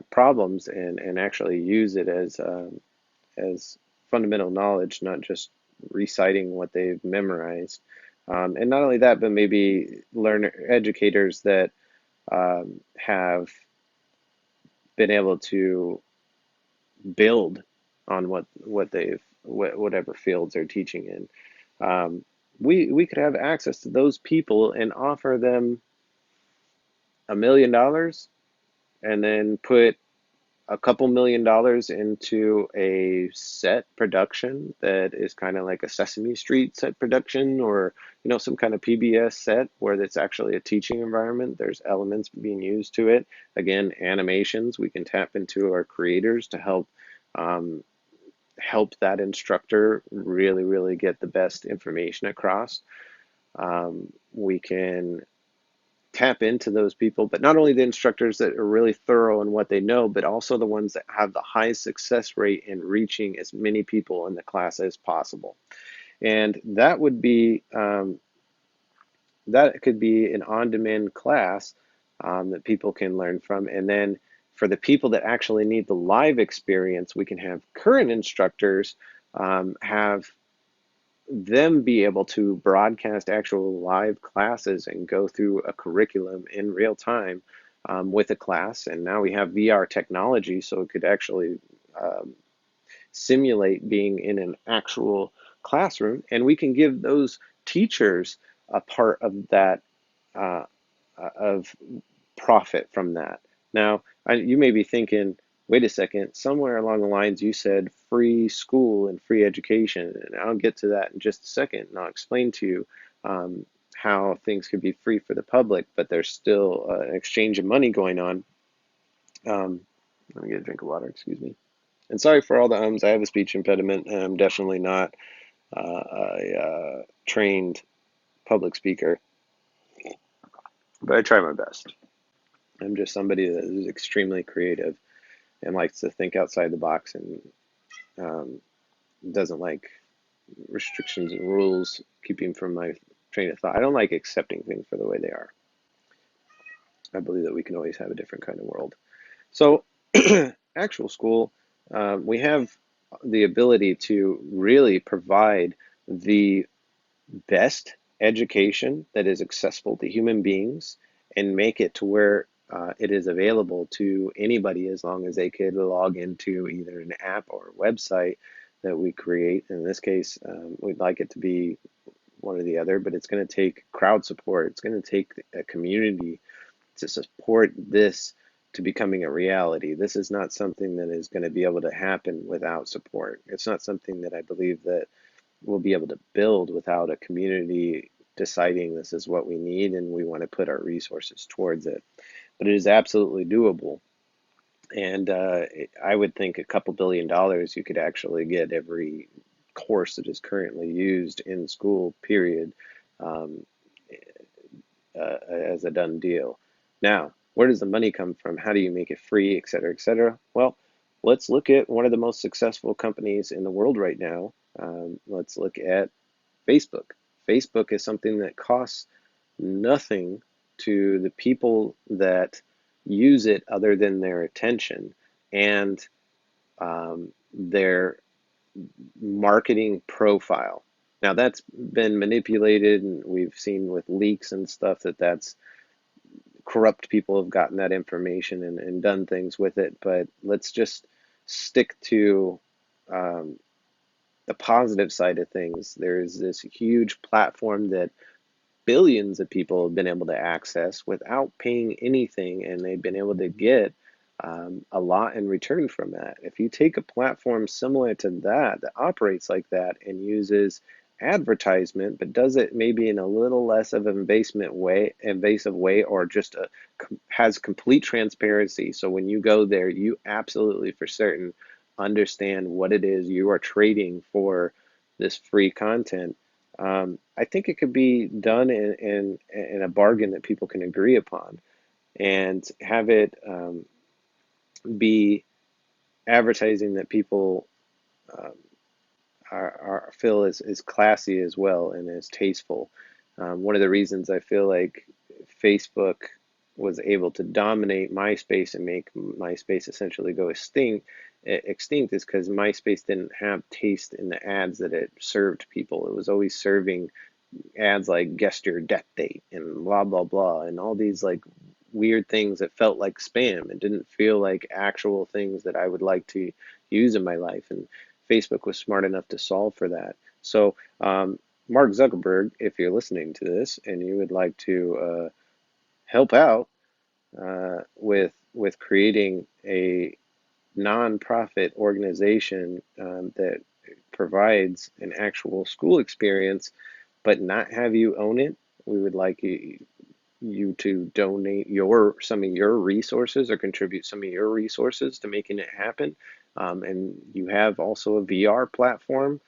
problems, and actually use it as fundamental knowledge, not just reciting what they've memorized. And not only that, but maybe learner educators that have been able to build on whatever fields they're teaching in. We could have access to those people and offer them $1 million and then put a couple $1 million into a set production that is kind of like a Sesame Street set production, or some kind of PBS set where it's actually a teaching environment. There's elements being used to it. Again, animations. We can tap into our creators to um, help that instructor really, really get the best information across. We can tap into those people, but not only the instructors that are really thorough in what they know, but also the ones that have the highest success rate in reaching as many people in the class as possible. And that could be an on-demand class that people can learn from. And then for the people that actually need the live experience, we can have current instructors have them be able to broadcast actual live classes and go through a curriculum in real time with a class. And now we have VR technology, so it could actually um, simulate being in an actual classroom, and we can give those teachers a part of that uh, of profit from that. Now, you may be thinking, wait a second, somewhere along the lines you said free school and free education, and I'll get to that in just a second, and I'll explain to you how things could be free for the public, but there's still an exchange of money going on. Um, Let me get a drink of water, excuse me. And sorry for all the ums. I have a speech impediment, and I'm definitely not a trained public speaker, but I try my best. I'm just somebody that is extremely creative and likes to think outside the box, and um, doesn't like restrictions and rules keeping from my train of thought. I don't like accepting things for the way they are. I believe that we can always have a different kind of world. So, actual school, we have the ability to really provide the best education that is accessible to human beings and make it to where it is available to anybody as long as they could log into either an app or a website that we create. In this case, we'd like it to be one or the other, but it's going to take crowd support. It's going to take a community to support this to becoming a reality. This is not something that is going to be able to happen without support. It's not something that I believe that we'll be able to build without a community deciding this is what we need and we want to put our resources towards it. But it is absolutely doable. And I would think a couple $1 billion you could actually get every course that is currently used in school, period, um, as a done deal. Now, where does the money come from? How do you make it free, et cetera, et cetera? Well, let's look at one of the most successful companies in the world right now. Let's look at Facebook. Facebook is something that costs nothing to the people that use it other than their attention and their marketing profile. Now that's been manipulated, and we've seen with leaks and stuff that that's corrupt people have gotten that information and done things with it. But let's just stick to um, the positive side of things. There's this huge platform that billions of people have been able to access without paying anything, and they've been able to get a lot in return from that. If you take a platform similar to that operates like that and uses advertisement, but does it maybe in a little less of an invasive way, or just has complete transparency. So when you go there, you absolutely for certain understand what it is you are trading for this free content. I think it could be done in a bargain that people can agree upon, and have it be advertising that people um, feel is classy as well and is tasteful. One of the reasons I feel like Facebook was able to dominate MySpace and make MySpace essentially go extinct is because MySpace didn't have taste in the ads that it served people. It was always serving ads like guess your death date and blah blah blah and all these like weird things that felt like spam. It didn't feel like actual things that I would like to use in my life, and Facebook was smart enough to solve for that. So Mark Zuckerberg, if you're listening to this and you would like to help out with creating a nonprofit organization that provides an actual school experience, but not have you own it, we would like you to donate some of your resources or contribute some of your resources to making it happen. And you have also a VR platform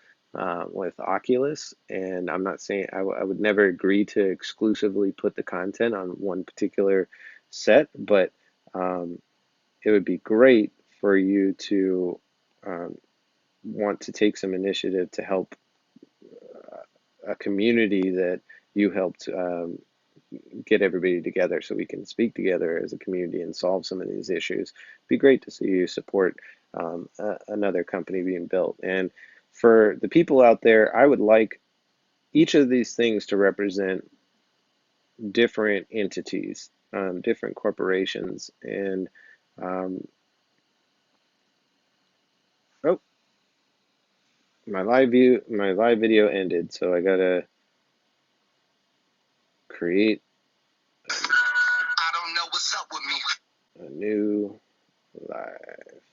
with Oculus, and I'm not saying I would never agree to exclusively put the content on one particular set, but um, it would be great for you to um, want to take some initiative to help a community that you helped get everybody together so we can speak together as a community and solve some of these issues. It'd be great to see you support another company being built. And for the people out there, I would like each of these things to represent different entities, different corporations, and um, oh, my live video ended, so I gotta create I don't know what's up with me. A new live.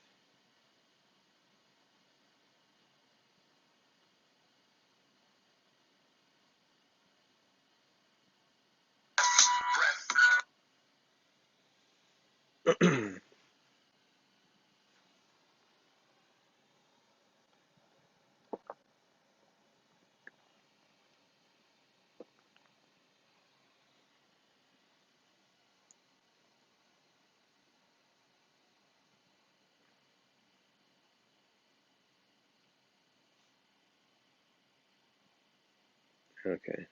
Okay,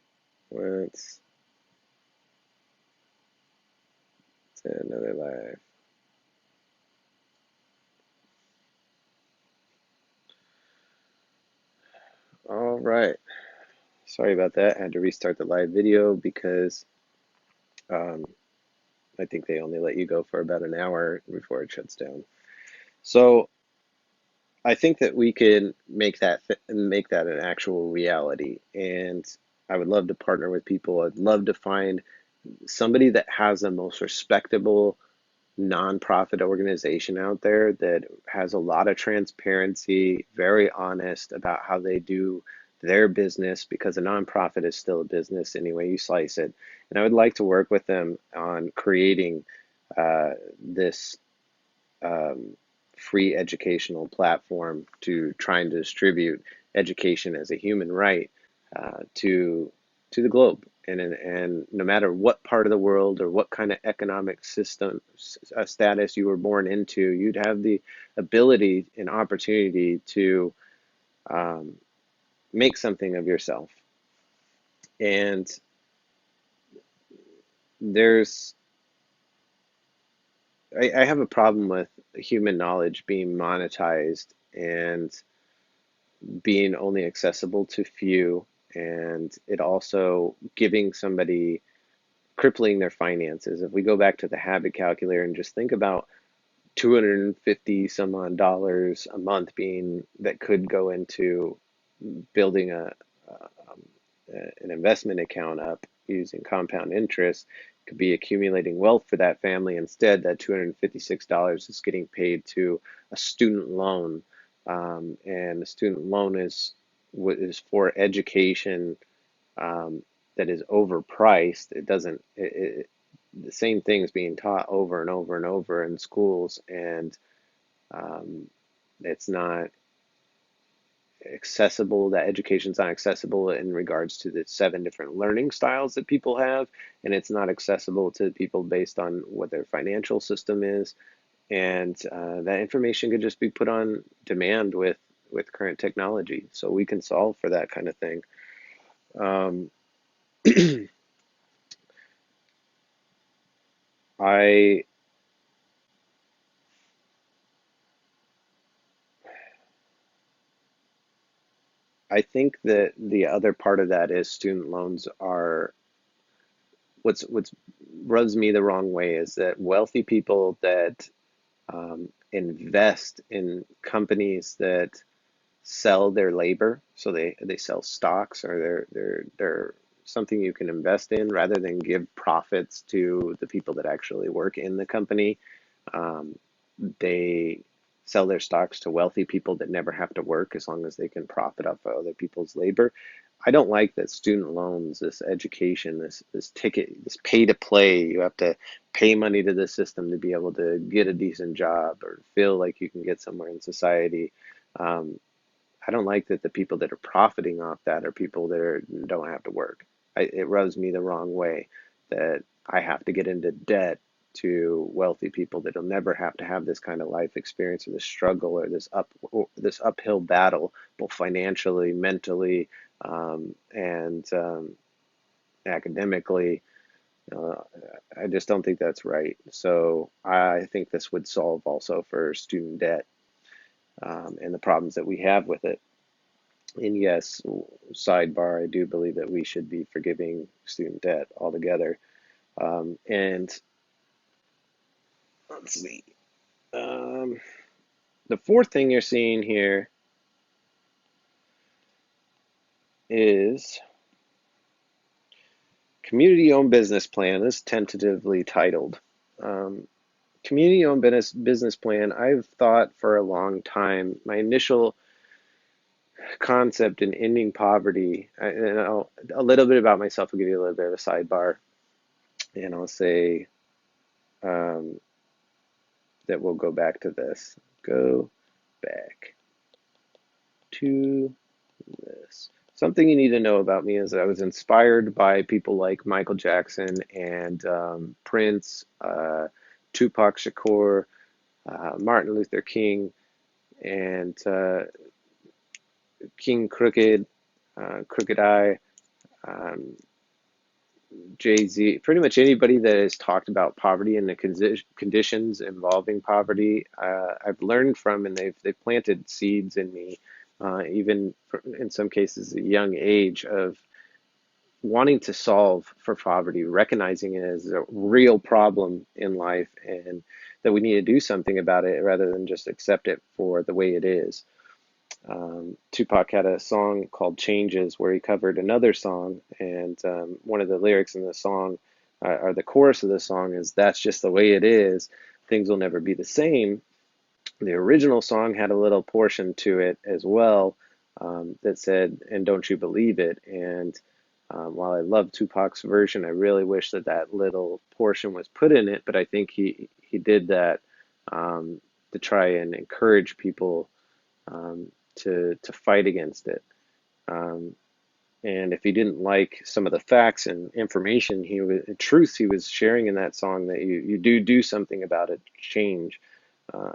let's say another live. All right. Sorry about that. I had to restart the live video because um, I think they only let you go for about an hour before it shuts down. So I think that we can make that an actual reality, and I would love to partner with people. I'd love to find somebody that has the most respectable nonprofit organization out there that has a lot of transparency, very honest about how they do their business, because a nonprofit is still a business anyway you slice it. And I would like to work with them on creating this um, free educational platform to try and distribute education as a human right to the globe. And no matter what part of the world or what kind of economic system status you were born into, you'd have the ability and opportunity to um, make something of yourself. And there's I have a problem with human knowledge being monetized and being only accessible to few, and it also giving somebody crippling their finances. If we go back to the habit calculator and just think about 250 some odd dollars a month being that could go into building an investment account up using compound interest, could be accumulating wealth for that family. Instead, that $256 is getting paid to a student loan, and the student loan is for education that is overpriced. It doesn't. The same things being taught over and over and over in schools, and um, it's not accessible. That education's not accessible in regards to the 7 different learning styles that people have, and it's not accessible to people based on what their financial system is. And that information could just be put on demand with current technology, so we can solve for that kind of thing. Um, I I think that the other part of that is student loans are what's rubs me the wrong way is that wealthy people that invest in companies that sell their labor, so they sell stocks or they're something you can invest in rather than give profits to the people that actually work in the company. Um, they sell their stocks to wealthy people that never have to work as long as they can profit off of other people's labor. I don't like that student loans, this education, this ticket, this pay to play. You have to pay money to the system to be able to get a decent job or feel like you can get somewhere in society. Um, I don't like that the people that are profiting off that are people that don't have to work. It rubs me the wrong way that I have to get into debt to wealthy people that'll never have to have this kind of life experience or this struggle or this uphill battle, both financially, mentally, and academically. Uh, I just don't think that's right. So I think this would solve also for student debt and the problems that we have with it. And yes, sidebar, I do believe that we should be forgiving student debt altogether. And let's see. Um, the fourth thing you're seeing here is community-owned business plan. This is tentatively titled. Um, community-owned business plan. I've thought for a long time. My initial concept in ending poverty, and a little bit about myself. I'll give you a little bit of a sidebar, and I'll say. Um, that we'll go back to this. Go back to this. Something you need to know about me is that I was inspired by people like Michael Jackson and Prince, Tupac Shakur, Martin Luther King, and King Crooked, Crooked Eye, um, Jay-Z, pretty much anybody that has talked about poverty and the conditions involving poverty, I've learned from, and they've planted seeds in me, even in some cases a young age of wanting to solve for poverty, recognizing it as a real problem in life, and that we need to do something about it rather than just accept it for the way it is. Tupac had a song called Changes where he covered another song, and one of the lyrics in the song, or the chorus of the song, is "That's just the way it is. Things will never be the same." The original song had a little portion to it as well that said, "And don't you believe it?" And while I love Tupac's version, I really wish that that little portion was put in it, but I think he did that to try and encourage people to fight against it. Um, and if he didn't like some of the facts and information, truths he was sharing in that song, that you do something about it, change,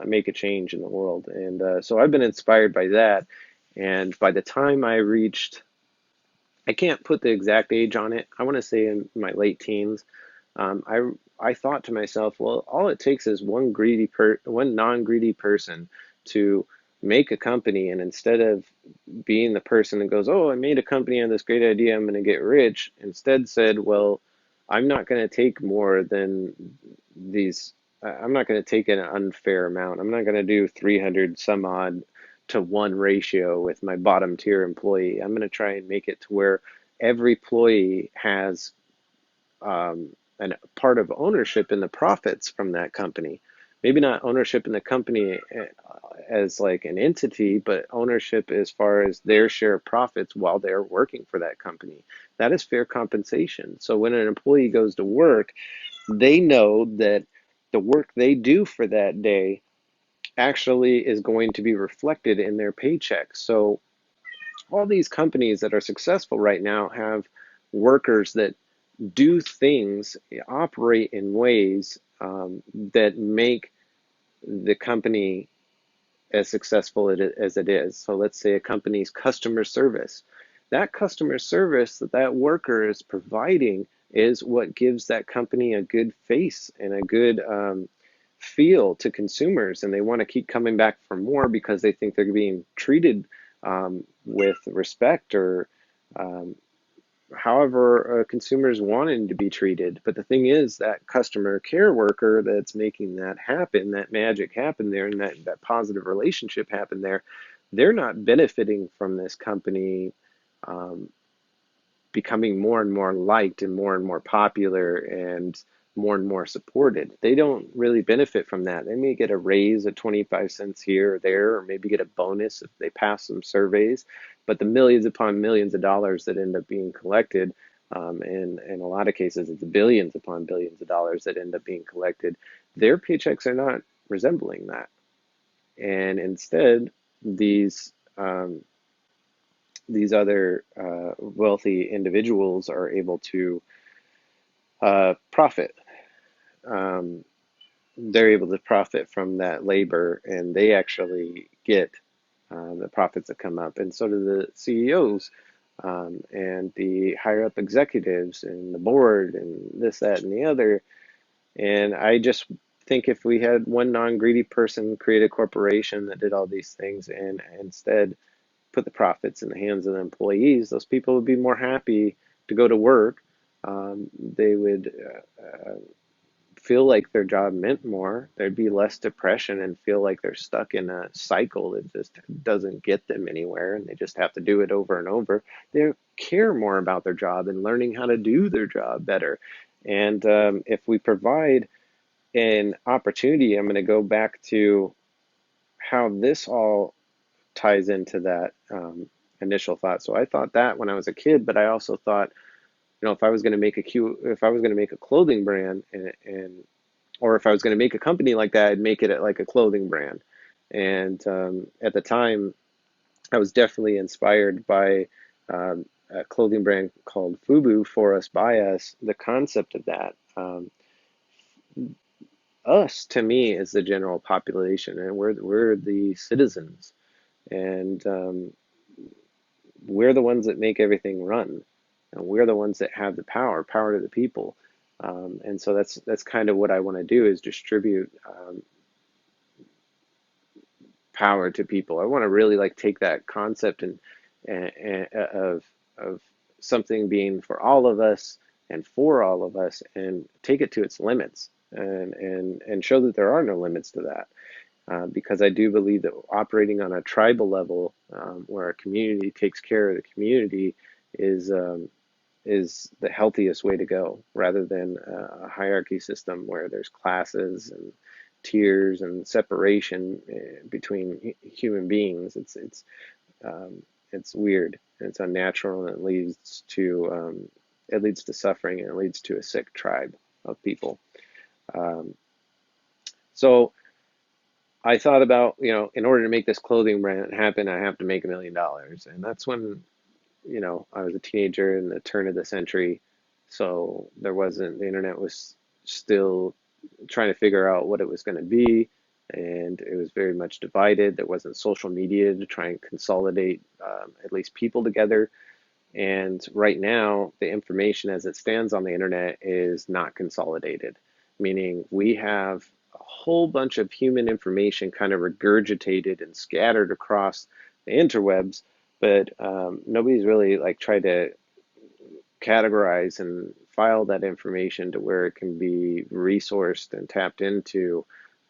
make a change in the world. And so I've been inspired by that. And by the time I reached, I can't put the exact age on it. I want to say in my late teens. I thought to myself, well, all it takes is one non-greedy person to make a company, and instead of being the person that goes, oh, I made a company on this great idea, I'm going to get rich, instead said, well, I'm not going to take more than these. I'm not going to take an unfair amount. I'm not going to do 300 some odd to one ratio with my bottom tier employee. I'm going to try and make it to where every employee has a part of ownership in the profits from that company. Maybe not ownership in the company as like an entity, but ownership as far as their share of profits while they're working for that company. That is fair compensation. So when an employee goes to work, they know that the work they do for that day actually is going to be reflected in their paycheck. So all these companies that are successful right now have workers that do things, operate in ways that make the company as successful as it is. So let's say a company's customer service. That customer service that that worker is providing is what gives that company a good face and a good feel to consumers, and they want to keep coming back for more because they think they're being treated with respect or um, however consumers wanting to be treated. But the thing is, that customer care worker that's making that happen, that magic happen there, and that positive relationship happen there, they're not benefiting from this company um, becoming more and more liked and more popular and more supported. They don't really benefit from that. They may get a raise of 25 cents here or there, or maybe get a bonus if they pass some surveys, but the millions upon millions of dollars that end up being collected, and in a lot of cases, it's billions upon billions of dollars that end up being collected, their paychecks are not resembling that. And instead, these other wealthy individuals are able to profit. Um, they're able to profit from that labor, and they actually get the profits that come up, and so do the CEOs and the higher up executives and the board and this, that, and the other. And I just think if we had one non-greedy person create a corporation that did all these things and instead put the profits in the hands of the employees, those people would be more happy to go to work. They would feel like their job meant more. There'd be less depression and feel like they're stuck in a cycle that just doesn't get them anywhere and they just have to do it over and over. They care more about their job and learning how to do their job better. And if we provide an opportunity, I'm going to go back to how this all ties into that initial thought. So I thought that when I was a kid, but I also thought, if I was going to make if I was going to make a clothing brand, or if I was going to make a company like that, I'd make it like a clothing brand. And at the time, I was definitely inspired by a clothing brand called FUBU, For Us By Us. The concept of that, us to me is the general population, and we're the citizens, and we're the ones that make everything run, and we're the ones that have the power to the people. And so that's kind of what I want to do, is distribute power to people. I want to really like take that concept and of something being for all of us and for all of us, and take it to its limits, and show that there are no limits to that. Because I do believe that operating on a tribal level, where a community takes care of the community, is is the healthiest way to go, rather than a hierarchy system where there's classes and tiers and separation between human beings. It's weird, and it's unnatural, and it leads to suffering, and it leads to a sick tribe of people. Um, so I thought about, in order to make this clothing brand happen, I have to make $1 million. And that's when, I was a teenager in the turn of the century. So the internet was still trying to figure out what it was going to be. And it was very much divided. There wasn't social media to try and consolidate at least people together. And right now, the information as it stands on the internet is not consolidated, meaning we have a whole bunch of human information kind of regurgitated and scattered across the interwebs, but nobody's really like tried to categorize and file that information to where it can be resourced and tapped into,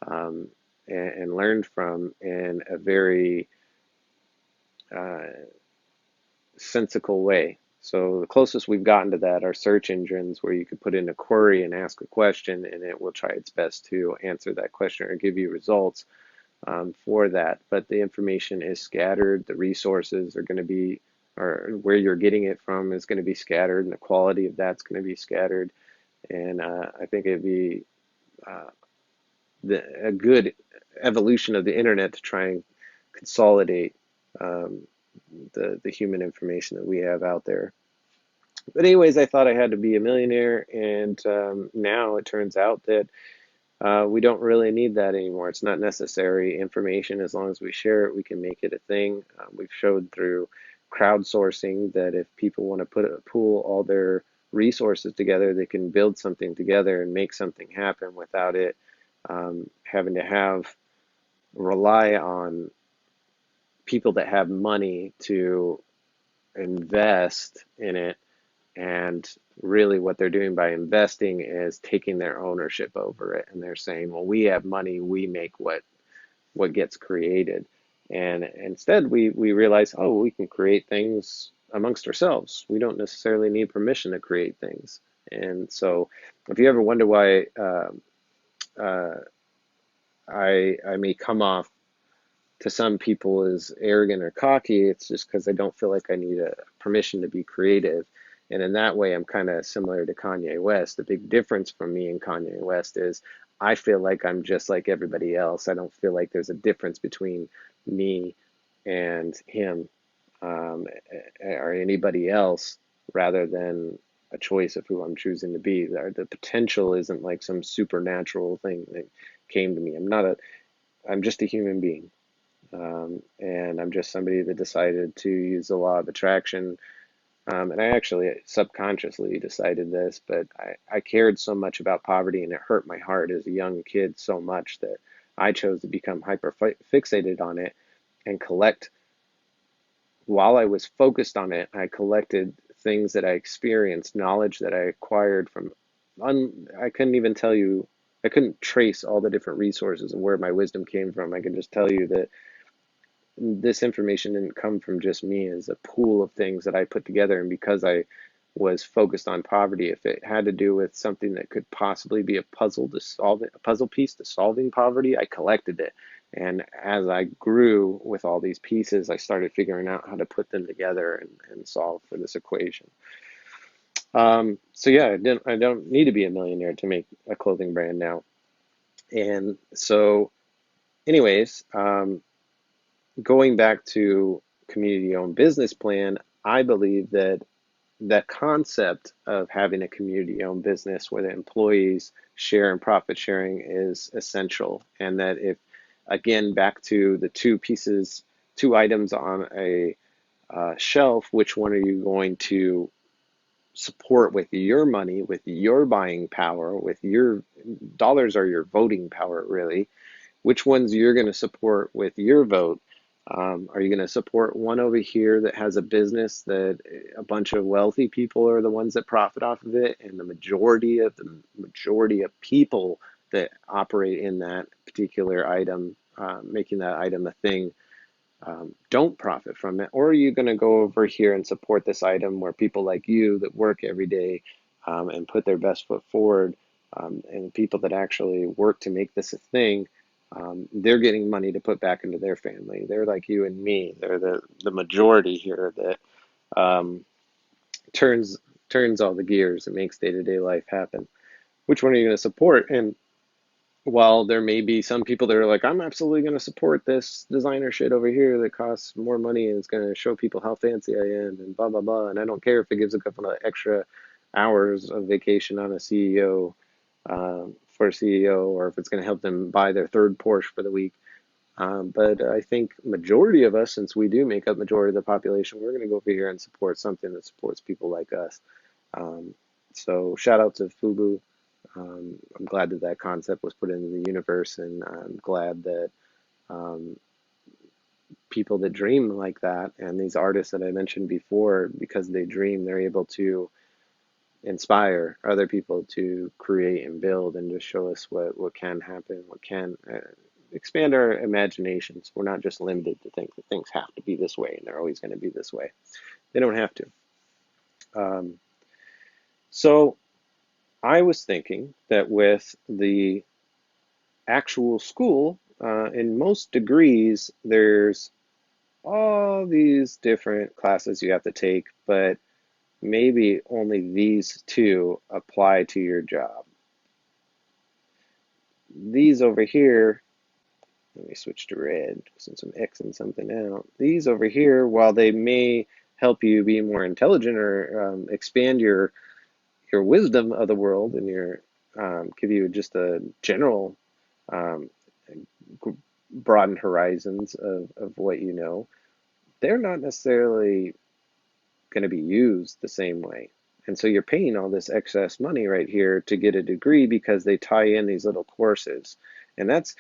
um, and learned from in a very uh, sensical way. So the closest we've gotten to that are search engines, where you could put in a query and ask a question, and it will try its best to answer that question or give you results for that. But the information is scattered. The resources are going to be, or where you're getting it from is going to be scattered, and the quality of that's going to be scattered. And I think it'd be uh, a good evolution of the internet to try and consolidate um, the human information that we have out there. But anyways, I thought I had to be a millionaire, and now it turns out that we don't really need that anymore. It's not necessary information. As long as we share it, we can make it a thing. We've showed through crowdsourcing that if people want to pool all their resources together, they can build something together and make something happen without it having to rely on people that have money to invest in it. And really, what they're doing by investing is taking their ownership over it. And they're saying, well, we have money, we make what gets created. And instead, we realize, oh, we can create things amongst ourselves. We don't necessarily need permission to create things. And so, if you ever wonder why uh, I may come off to some people as arrogant or cocky, it's just because I don't feel like I need a permission to be creative. And in that way, I'm kind of similar to Kanye West. The big difference from me and Kanye West is I feel like I'm just like everybody else. I don't feel like there's a difference between me and him, or anybody else, rather than a choice of who I'm choosing to be. The potential isn't like some supernatural thing that came to me. I'm just a human being. And I'm just somebody that decided to use the law of attraction. And I actually subconsciously decided this, but I cared so much about poverty and it hurt my heart as a young kid so much that I chose to become hyper fixated on it and collect. While I was focused on it, I collected things that I experienced, knowledge that I acquired from, I couldn't even tell you, I couldn't trace all the different resources and where my wisdom came from. I can just tell you that this information didn't come from just me as a pool of things that I put together. And because I was focused on poverty, if it had to do with something that could possibly be a puzzle to solve it, a puzzle piece to solving poverty, I collected it. And as I grew with all these pieces, I started figuring out how to put them together and solve for this equation. So yeah, I don't need to be a millionaire to make a clothing brand now. And so, anyways, going back to community-owned business plan, I believe that that concept of having a community-owned business where the employees share in profit sharing is essential. And that if, again, back to the two items on a shelf, which one are you going to support with your money, with your buying power, with your dollars are your voting power, really? Which ones you're going to support with your vote? Are you going to support one over here that has a business that a bunch of wealthy people are the ones that profit off of it, and the majority of people that operate in that particular item, making that item a thing, don't profit from it? Or are you going to go over here and support this item where people like you that work every day and put their best foot forward, and people that actually work to make this a thing, they're getting money to put back into their family. They're like you and me. They're the majority here that um, turns turns all the gears and makes day-to-day life happen. Which one are you going to support? And while there may be some people that are like, I'm absolutely going to support this designer shit over here that costs more money and is going to show people how fancy I am and blah, blah, blah. And I don't care if it gives a couple of extra hours of vacation on a CEO, for a CEO, or if it's going to help them buy their third Porsche for the week. But I think majority of us, since we do make up majority of the population, we're going to go over here and support something that supports people like us. Um, so shout out to Fubu. I'm glad that that concept was put into the universe, and I'm glad that um, people that dream like that, and these artists that I mentioned before, because they dream, they're able to inspire other people to create and build and just show us what can happen, what can expand our imaginations. We're not just limited to think that things have to be this way and they're always going to be this way. They don't have to. Um, so I was thinking that with the actual school, in most degrees, there's all these different classes you have to take, but maybe only these two apply to your job. These over here, let me switch to red since I'm Xing something out. These over here, while they may help you be more intelligent or expand your wisdom of the world and your give you just a general um, broaden horizons of what you know, they're not necessarily going to be used the same way. And so you're paying all this excess money right here to get a degree because they tie in these little courses. And that's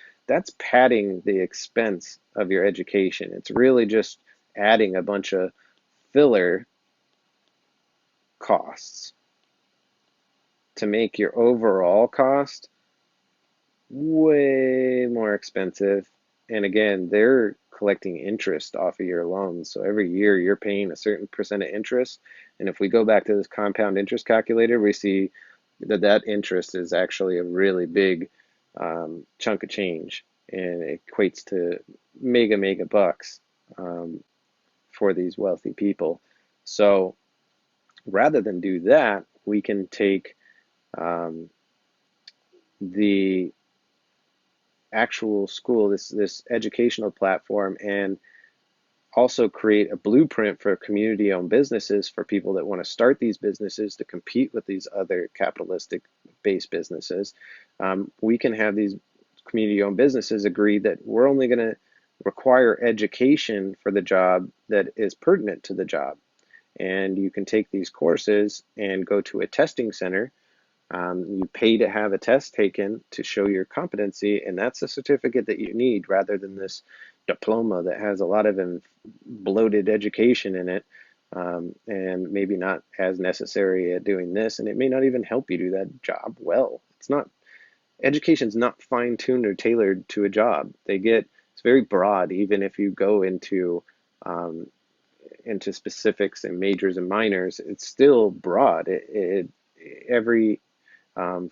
padding the expense of your education. It's really just adding a bunch of filler costs to make your overall cost way more expensive. And again, they're collecting interest off of your loans. So every year you're paying a certain percent of interest. And if we go back to this compound interest calculator, we see that that interest is actually a really big chunk of change, and it equates to mega bucks um, for these wealthy people. So rather than do that, we can take um, the actual school, this educational platform, and also create a blueprint for community-owned businesses for people that want to start these businesses to compete with these other capitalistic-based businesses. We can have these community-owned businesses agree that we're only going to require education for the job that is pertinent to the job. And you can take these courses and go to a testing center. You pay to have a test taken to show your competency, and that's a certificate that you need rather than this diploma that has a lot of bloated education in it, and maybe not as necessary at doing this, and it may not even help you do that job well. It's not, education's not fine-tuned or tailored to a job. It's very broad, even if you go um, into specifics and majors and minors, it's still broad. Every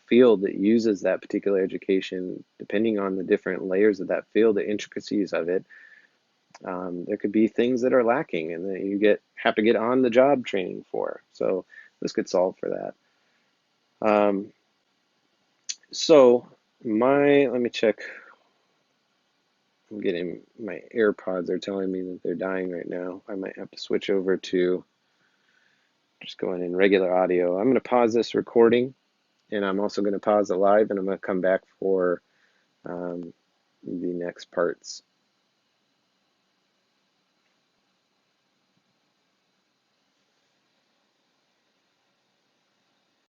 field that uses that particular education, depending on the different layers of that field, the intricacies of it, there could be things that are lacking and that you have to get on the job training for. So this could solve for that. Um, so let me check. I'm getting my AirPods are telling me that they're dying right now. I might have to switch over to just going in regular audio. I'm going to pause this recording, and I'm also going to pause the live, and I'm going to come back for um, the next parts.